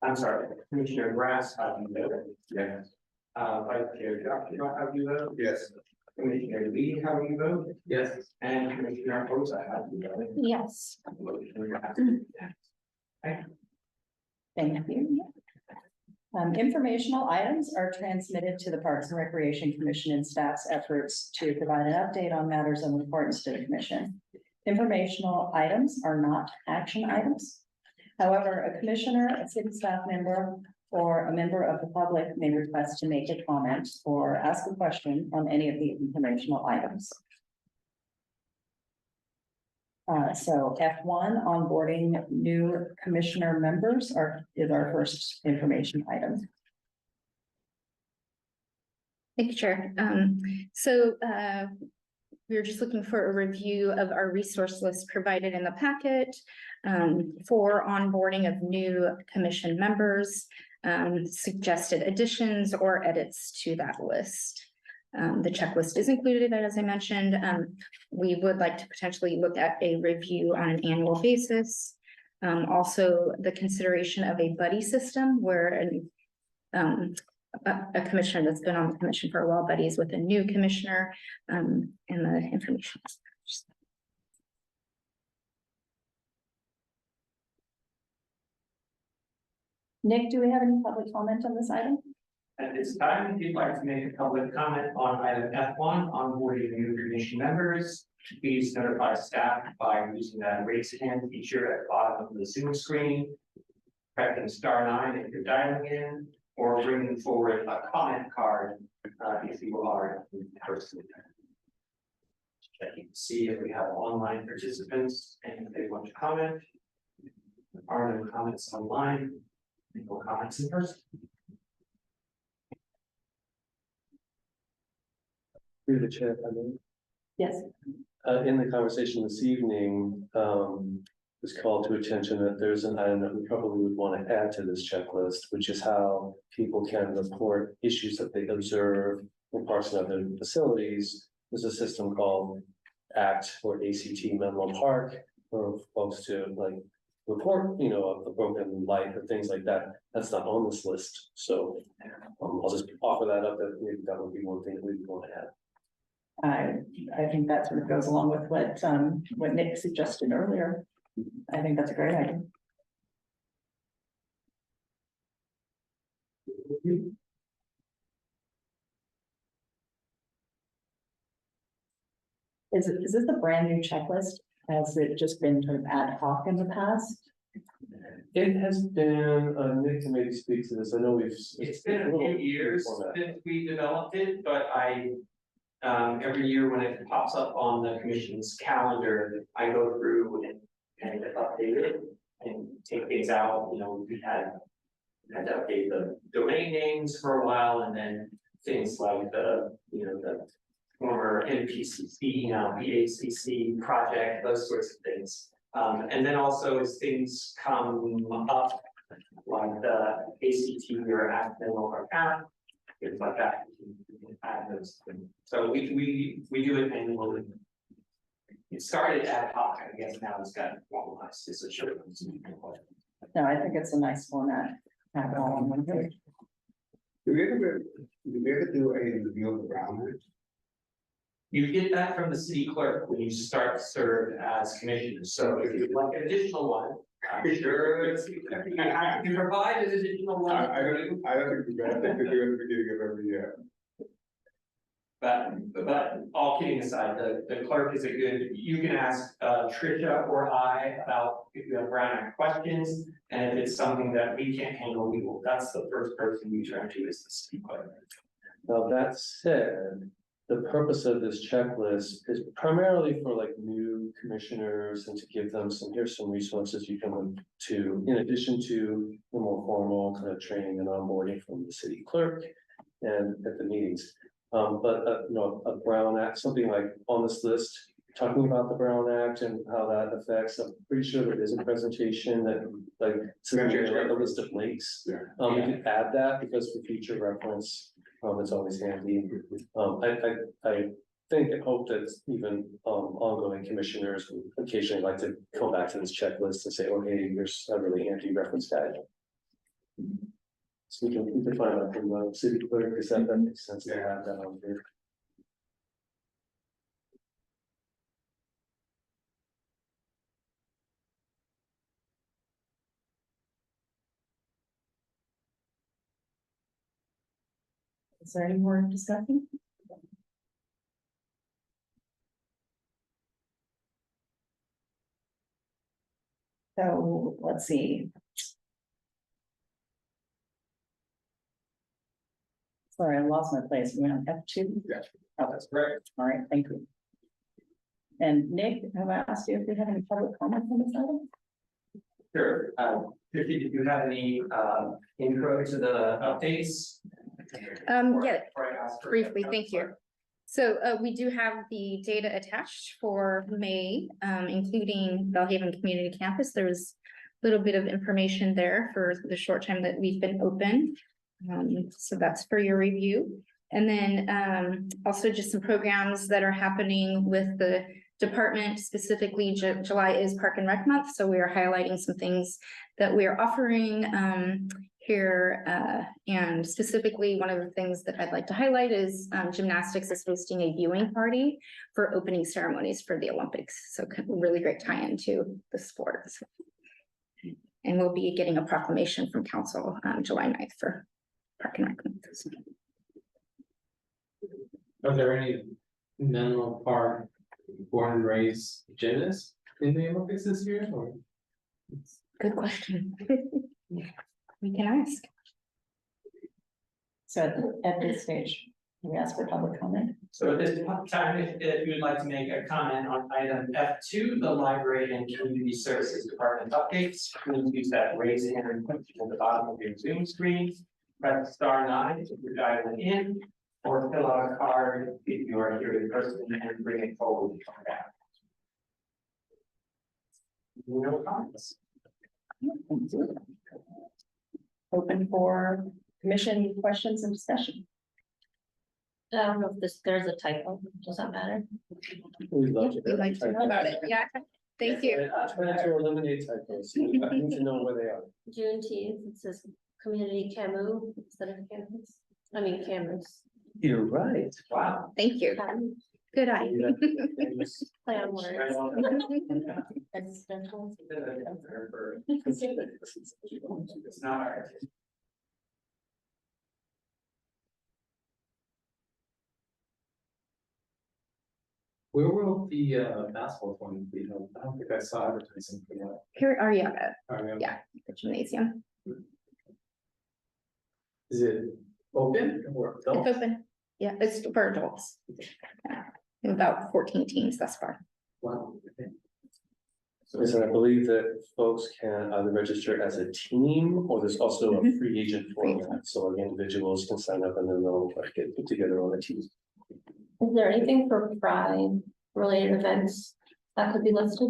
I'm sorry, Commissioner Grass, how do you vote? Yes. Vice Chair Joshua, how do you vote? Yes. Commissioner Lee, how do you vote? Yes. And Commissioner Oza, how do you vote? Yes. Motion passes. Thank you. Informational items are transmitted to the Parks and Recreation Commission and staff's efforts to provide an update on matters of importance to the commission. Informational items are not action items. However, a commissioner, a city staff member, or a member of the public may request to make a comment or ask a question on any of the informational items. So F1, onboarding new commissioner members is our first information item. Thank you, Chair. We were just looking for a review of our resource list provided in the packet for onboarding of new commission members, suggested additions or edits to that list. The checklist is included, as I mentioned. We would like to potentially look at a review on an annual basis. Also, the consideration of a buddy system where a commissioner that's been on the commission for a while buddies with a new commissioner and the information. Nick, do we have any public comment on this item? At this time, if you'd like to make a public comment on item F1, onboarding new commission members, please notify staff by using that raise hand feature at the bottom of the Zoom screen. Pressing *9 if you're dialing in, or bringing forward a comment card if you are in person. Checking to see if we have online participants and if they want to comment. There are no comments online, no comments in person. Through the chair, I mean. Yes. In the conversation this evening, was called to attention that there's an item that we probably would want to add to this checklist, which is how people can report issues that they observe in parks and other facilities. There's a system called ACT or ACT Menlo Park, for folks to like report, a broken light or things like that. That's not on this list, so I'll just offer that up, that maybe that would be one thing that we'd want to add. I think that sort of goes along with what Nick suggested earlier. I think that's a great idea. Is this a brand new checklist? Has it just been sort of ad hoc in the past? It has been, Nick can maybe speak to this, I know we've. It's been a few years since we developed it, but every year when it pops up on the commission's calendar, I go through and update it and take things out. We had to update the domain names for a while, and then things like the former NPCC, now BACC project, those sorts of things. And then also as things come up, like the ACT or Accidental or app, things like that, we can add those things. So we do it annually. It started ad hoc, I guess now it's gotten formalized, it's a short. No, I think it's a nice format. Have it all on one page. Do we ever do a review of the Brown Act? You get that from the city clerk when you start to serve as commissioner, so if you'd like an additional one, I'm sure I can provide an additional one. I don't think we have to do it at the beginning of every year. But all kidding aside, the clerk is you can ask Tricia or I about if you have Brown Act questions, and if it's something that we can't handle, that's the first person we turn to is the city clerk. Now, that said, the purpose of this checklist is primarily for like new commissioners and to give them here's some resources you can look to, in addition to the more formal kind of training and onboarding from the city clerk and at the meetings. But, a Brown Act, something like on this list, talking about the Brown Act and how that affects, I'm pretty sure there is a presentation that, like, like a list of links. Yeah. We could add that because for future reference, it's always handy. I think and hope that even, ongoing commissioners will occasionally like to come back to this checklist and say, oh, hey, here's a really handy reference guide. So we can find out from the city clerk, because that makes sense to have that on here. Is there any more discussion? So let's see. Sorry, I lost my place. We went on F2. Yes. Oh, that's great. All right, thank you. And Nick, have I asked you if we have any public comments on this item? Sure, Vicky, did you have any, intro to the updates? Yeah, Before I ask for- briefly, thank you. So we do have the data attached for May, including Bellhaven Community Campus. There's a little bit of information there for the short time that we've been open. So that's for your review. And then also just some programs that are happening with the department, specifically July is Park and Rec Month. So we are highlighting some things that we are offering here. And specifically, one of the things that I'd like to highlight is gymnastics is hosting a viewing party for opening ceremonies for the Olympics. So really great tie-in to the sports. And we'll be getting a proclamation from council July 9th for Park and Rec Month. Are there any Menlo Park born and raised gymnasts in the Olympics this year, or? Good question. We can ask. So at this stage, we ask for public comment. So at this time, if you would like to make a comment on item F2, the Library and Community Services Department updates, please use that raise hand function at the bottom of your Zoom screen. Press *9 if you're dialing in, or fill out a card if you are here in person and bring it forward. No comments. Open for commission questions and discussion. I don't know if there's a typo, does that matter? We'd love to. We'd like to know about it. Yeah, thank you. Trying to eliminate typos. I need to know where they are. Juneteenth, it says community camu instead of campus, I mean cameras. You're right. Wow. Thank you. Good eye. Play on words. Right on. Existential. It's not our. Where will the basketball tournament be held? I don't think I saw advertising for that. Here at Ariaga, Are we- Yeah. the gymnasium. Is it open or It's adult? open. Yeah, it's for adults. Yeah, about 14 teams thus far. Wow, okay. Yes, and I believe that folks can either register as a team, or there's also a free agent format, so like individuals can sign up and then they'll like get put together on a team. Is there anything for Pride related events that could be listed?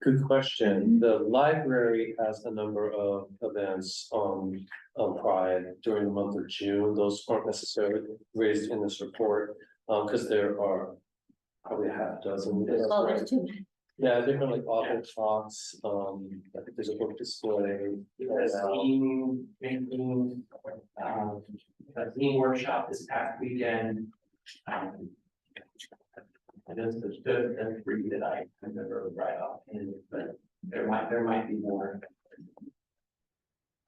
Good question. The library has a number of events on Pride during the month of June. Those aren't necessarily raised in this report, because there are probably a half dozen. Oh, there's too many. Yeah, different like author talks, I think there's a book display. Making, a zine workshop this past weekend. Just the three that I remember right off, but there might be more.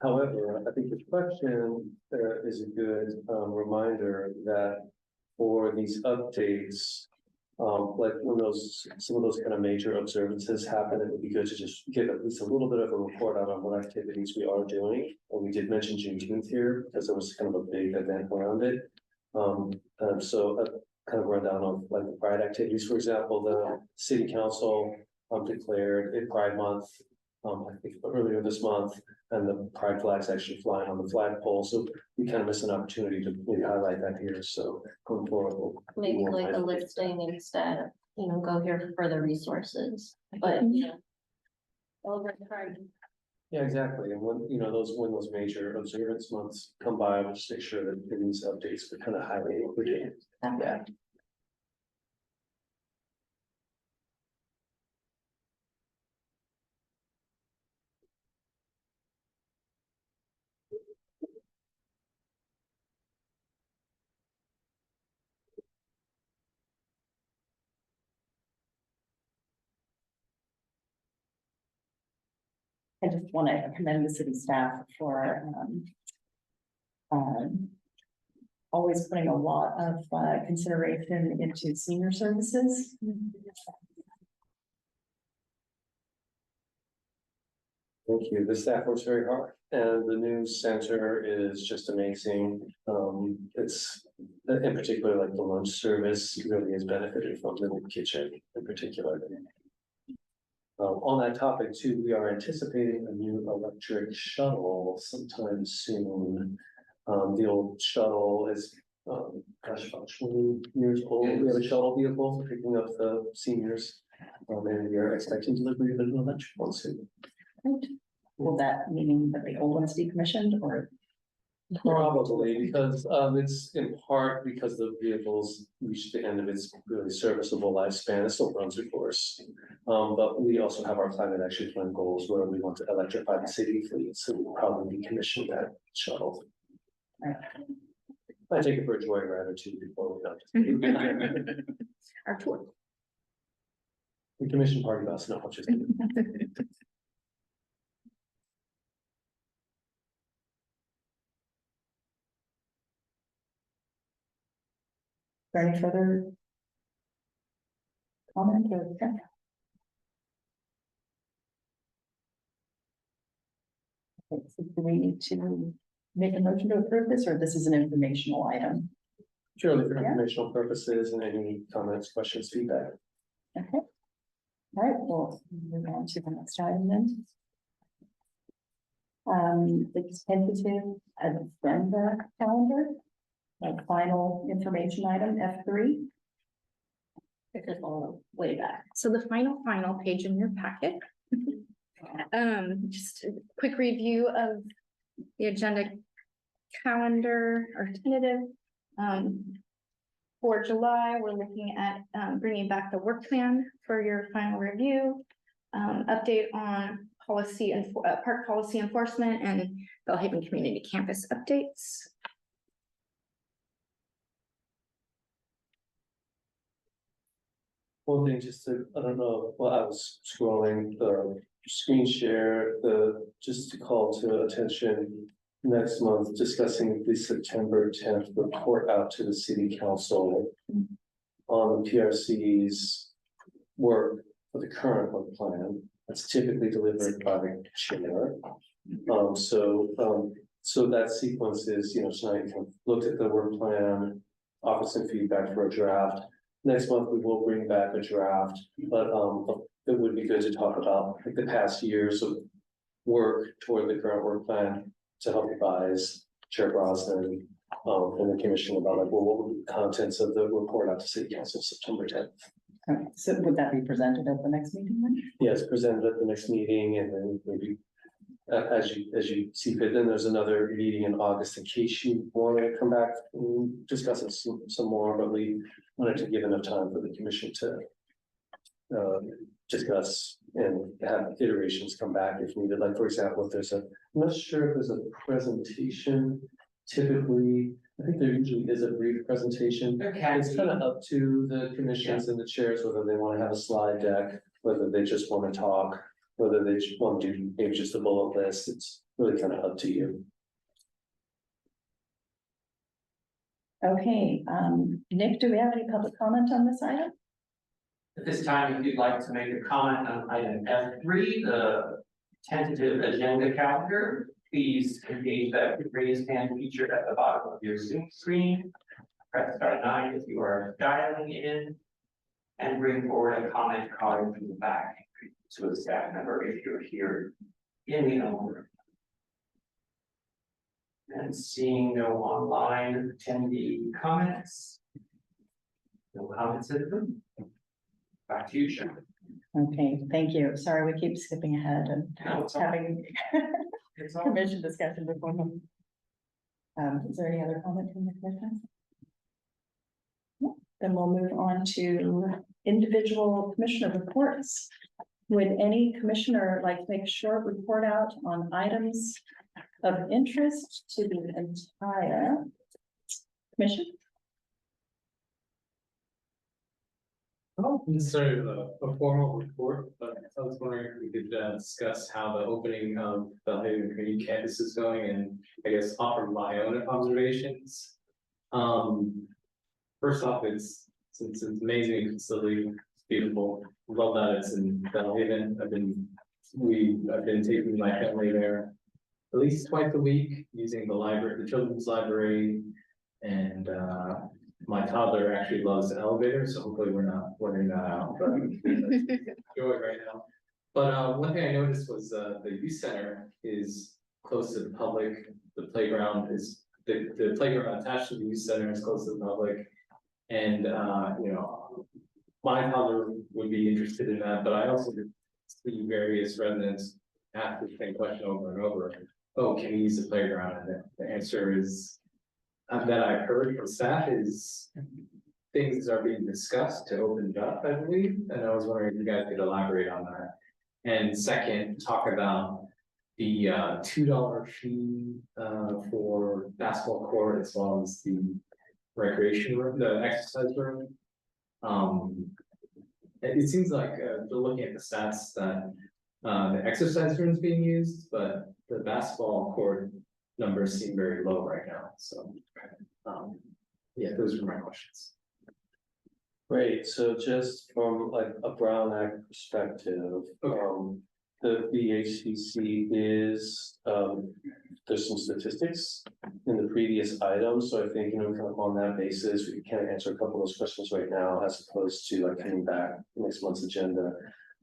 However, I think the question is a good reminder that for these updates, like when some of those kind of major observances happen, it would be good to just give at least a little bit of a report out on what activities we are doing. And we did mention Juneteenth here because there was kind of a big event around it. So a kind of rundown of like the Pride activities, for example, the city council declared it Pride Month I think earlier this month, and the pride flag's actually flying on the flagpole, so we kind of missed an opportunity to maybe highlight that here, so going forward. We'll be Maybe more like a mindful of that. listing instead, of, go here for further resources, but, over time. Yeah, exactly, and when, when those major observance months come by, we'll just make sure that in these updates, we're kind of highlighting what we're doing. Yeah. I just want to commend the city staff for always putting a lot of consideration into senior services. Thank you. The staff works very hard and the news center is just amazing. It's in particular, like the lunch service really has benefited from the new kitchen in particular. On that topic too, we are anticipating a new electric shuttle sometime soon. The old shuttle is, gosh, about 20 years old. We have a shuttle vehicle for picking up the seniors. And we are expecting delivery of an electric one soon. Right. Will that mean that the old one's decommissioned or? Probably, because it's in part because the vehicle's reached the end of its really serviceable lifespan, it still runs its course. But we also have our climate action plan goals where we want to electrify the city fleet, so we'll probably decommission that shuttle. Right. I take it for a joyride or two before we go. Our tour. The commission party bus, not what you Is there any further comment or? Okay, so do we need to make a motion to approve this, or this is an informational item? Purely for Yeah. informational purposes and any comments, questions, feedback. Okay. All right, well, move on to the next item then. The tentative agenda calendar, final information item F3. This is all way back. So the final page in your packet. Just a quick review of the agenda calendar or tentative. For July, we're looking at bringing back the work plan for your final review. Update on policy and park policy enforcement and Bellhaven Community Campus updates. One thing, just to, I don't know, while I was scrolling the screen share, just to call to attention. Next month, discussing the September 10th report out to the city council. On the PRC's work for the current work plan, that's typically delivered by the chair. So that sequence is, tonight you looked at the work plan, offer some feedback for a draft. Next month, we will bring back a draft, but it would be good to talk about like the past years of work toward the current work plan to help advise Chair Brosnan and the commission about like, well, what would be the contents of the report out to city council September 10th. Okay, so would that be presented at the next meeting then? Yes, presented at the next meeting and then maybe as you see fit. Then there's another meeting in August in case you want to come back and discuss it some more, but we wanted to give enough time for the commission to discuss and have iterations come back if needed. Like, for example, if I'm not sure if there's a presentation, typically, I think there usually is a brief presentation. There can It's be. kind of up to the commissions and the chairs, whether they want to have a slide deck, whether they just want to talk, whether they just want to do maybe just a bullet list. It's really kind of up to you. Okay, Nick, do we have any public comment on this item? At this time, if you'd like to make a comment on item F3, the tentative agenda calendar, please engage that raised hand feature at the bottom of your Zoom screen. Press *9 if you are dialing in, and bring forward a comment card from the back. to a staff member if you're here in the Elm room. And seeing no online attendee comments. No comments in the room. Back to you, Sharon. Okay, thank you. Sorry, we keep skipping ahead and No, it's all right. having It's all. commission discussion before them. Is there any other comment from the commission? No, then we'll move on to individual commissioner reports. Would any commissioner like to make a short report out on items of interest to the entire commission? Oh, sorry, a formal report, but I was wondering if we could discuss how the opening of the Haven Community Campus is going and I guess offer my own observations. First off, it's an amazing facility, it's beautiful, love that it's in Bellhaven. I've been taking my family there at least twice a week, using the library, the children's library, and my toddler actually loves the elevator, so hopefully we're not wearing that out, but enjoy it right now. But one thing I noticed was the youth center is close to the public. The playground is the playground attached to the youth center is close to the public. And you know, my toddler would be interested in that, but I also see various residents ask the same question over and over. Oh, can we use the playground? And the answer is that I've heard from staff is things are being discussed to open it up, I believe, and I was wondering if you guys could elaborate on that. And second, talk about the $2 fee for basketball court as well as the recreation room, the exercise room. It seems like looking at the stats that the exercise room is being used, but the basketball court numbers seem very low right now, so. Yeah, those are my questions. Great, so just from like a Brown Act perspective, the BHCC is, there's some statistics in the previous items, so I think, you know, kind of on that basis, we can answer a couple of those questions right now, as opposed to like coming back next month's agenda.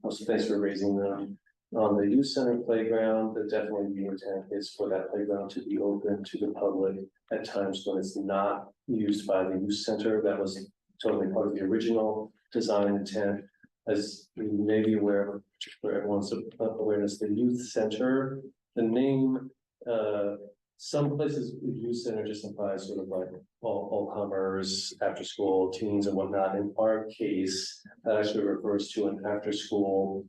So thanks for raising them. On the youth center playground, definitely the intent is for that playground to be open to the public at times when it's not used by the youth center. That was totally part of the original design intent. As you may be aware of, for everyone's awareness, the youth center, the name, some places the youth center just implies sort of like all comers, after school, teens and whatnot. In our case, that actually refers to an after school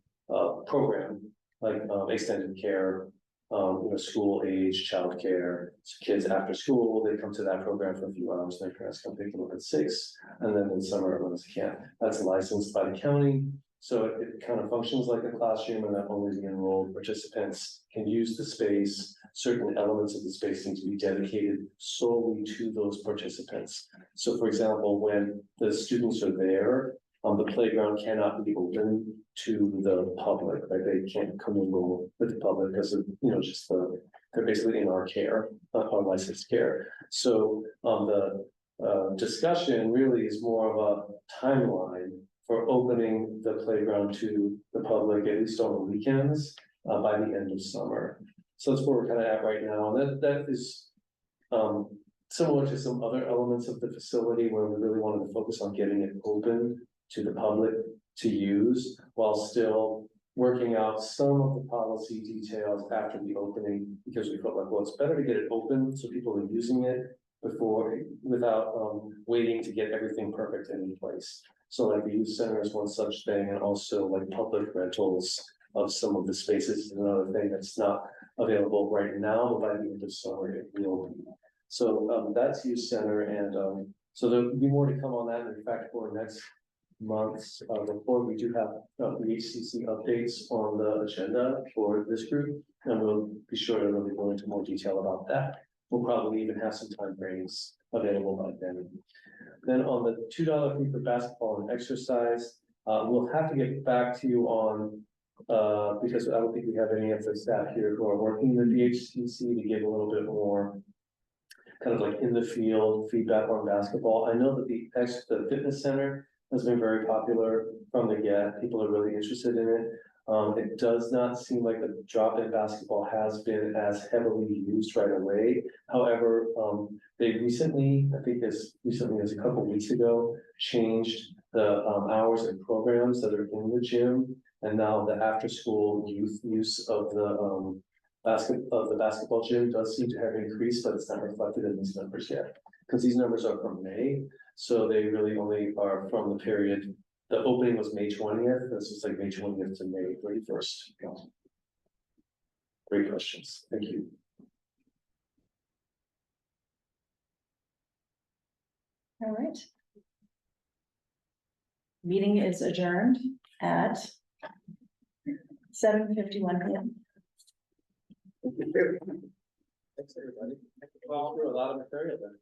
program, like extended care, you know, school age childcare. So kids after school, they come to that program for a few hours, their parents come pick them up at 6, and then in summer when it's camp. That's licensed by the county, so it kind of functions like a classroom, and that only the enrolled participants can use the space. Certain elements of the space need to be dedicated solely to those participants. So for example, when the students are there, the playground cannot be open to the public, like they can't commingle with the public because of, you know, just they're basically in our care, our licensed care. So the discussion really is more of a timeline for opening the playground to the public, at least on the weekends, by the end of summer. So that's where we're kind of at right now. That is similar to some other elements of the facility where we really wanted to focus on getting it open to the public to use, while still working out some of the policy details after the opening, because we felt like, well, it's better to get it open so people are using it before, without waiting to get everything perfect in place. So like the youth center is one such thing, and also like public rentals of some of the spaces is another thing that's not available right now, but by the end of summer it will be. So that's youth center, and so there'll be more to come on that. In fact, for next month's report, we do have the HCC updates on the agenda for this group, and we'll be sure to really go into more detail about that. We'll probably even have some time frames available by then. Then on the $2 fee for basketball and exercise, we'll have to get back to you on because I don't think we have any of the staff here who are working with the HCC to give a little bit more kind of like in the field feedback on basketball. I know that the fitness center has been very popular from the get. People are really interested in it. It does not seem like the drop-in basketball has been as heavily used right away. However, they recently, I think as recently as a couple weeks ago, changed the hours and programs that are in the gym. And now the after-school youth use of the basketball gym does seem to have increased, but it's not reflected in these numbers yet. Because these numbers are from May, so they really only are from the period, the opening was May 20th, this is like May 20th to May 31st. Great questions, thank you. All right. Meeting is adjourned at 7:51 p.m. Thanks, everybody. Well, through a lot of material then.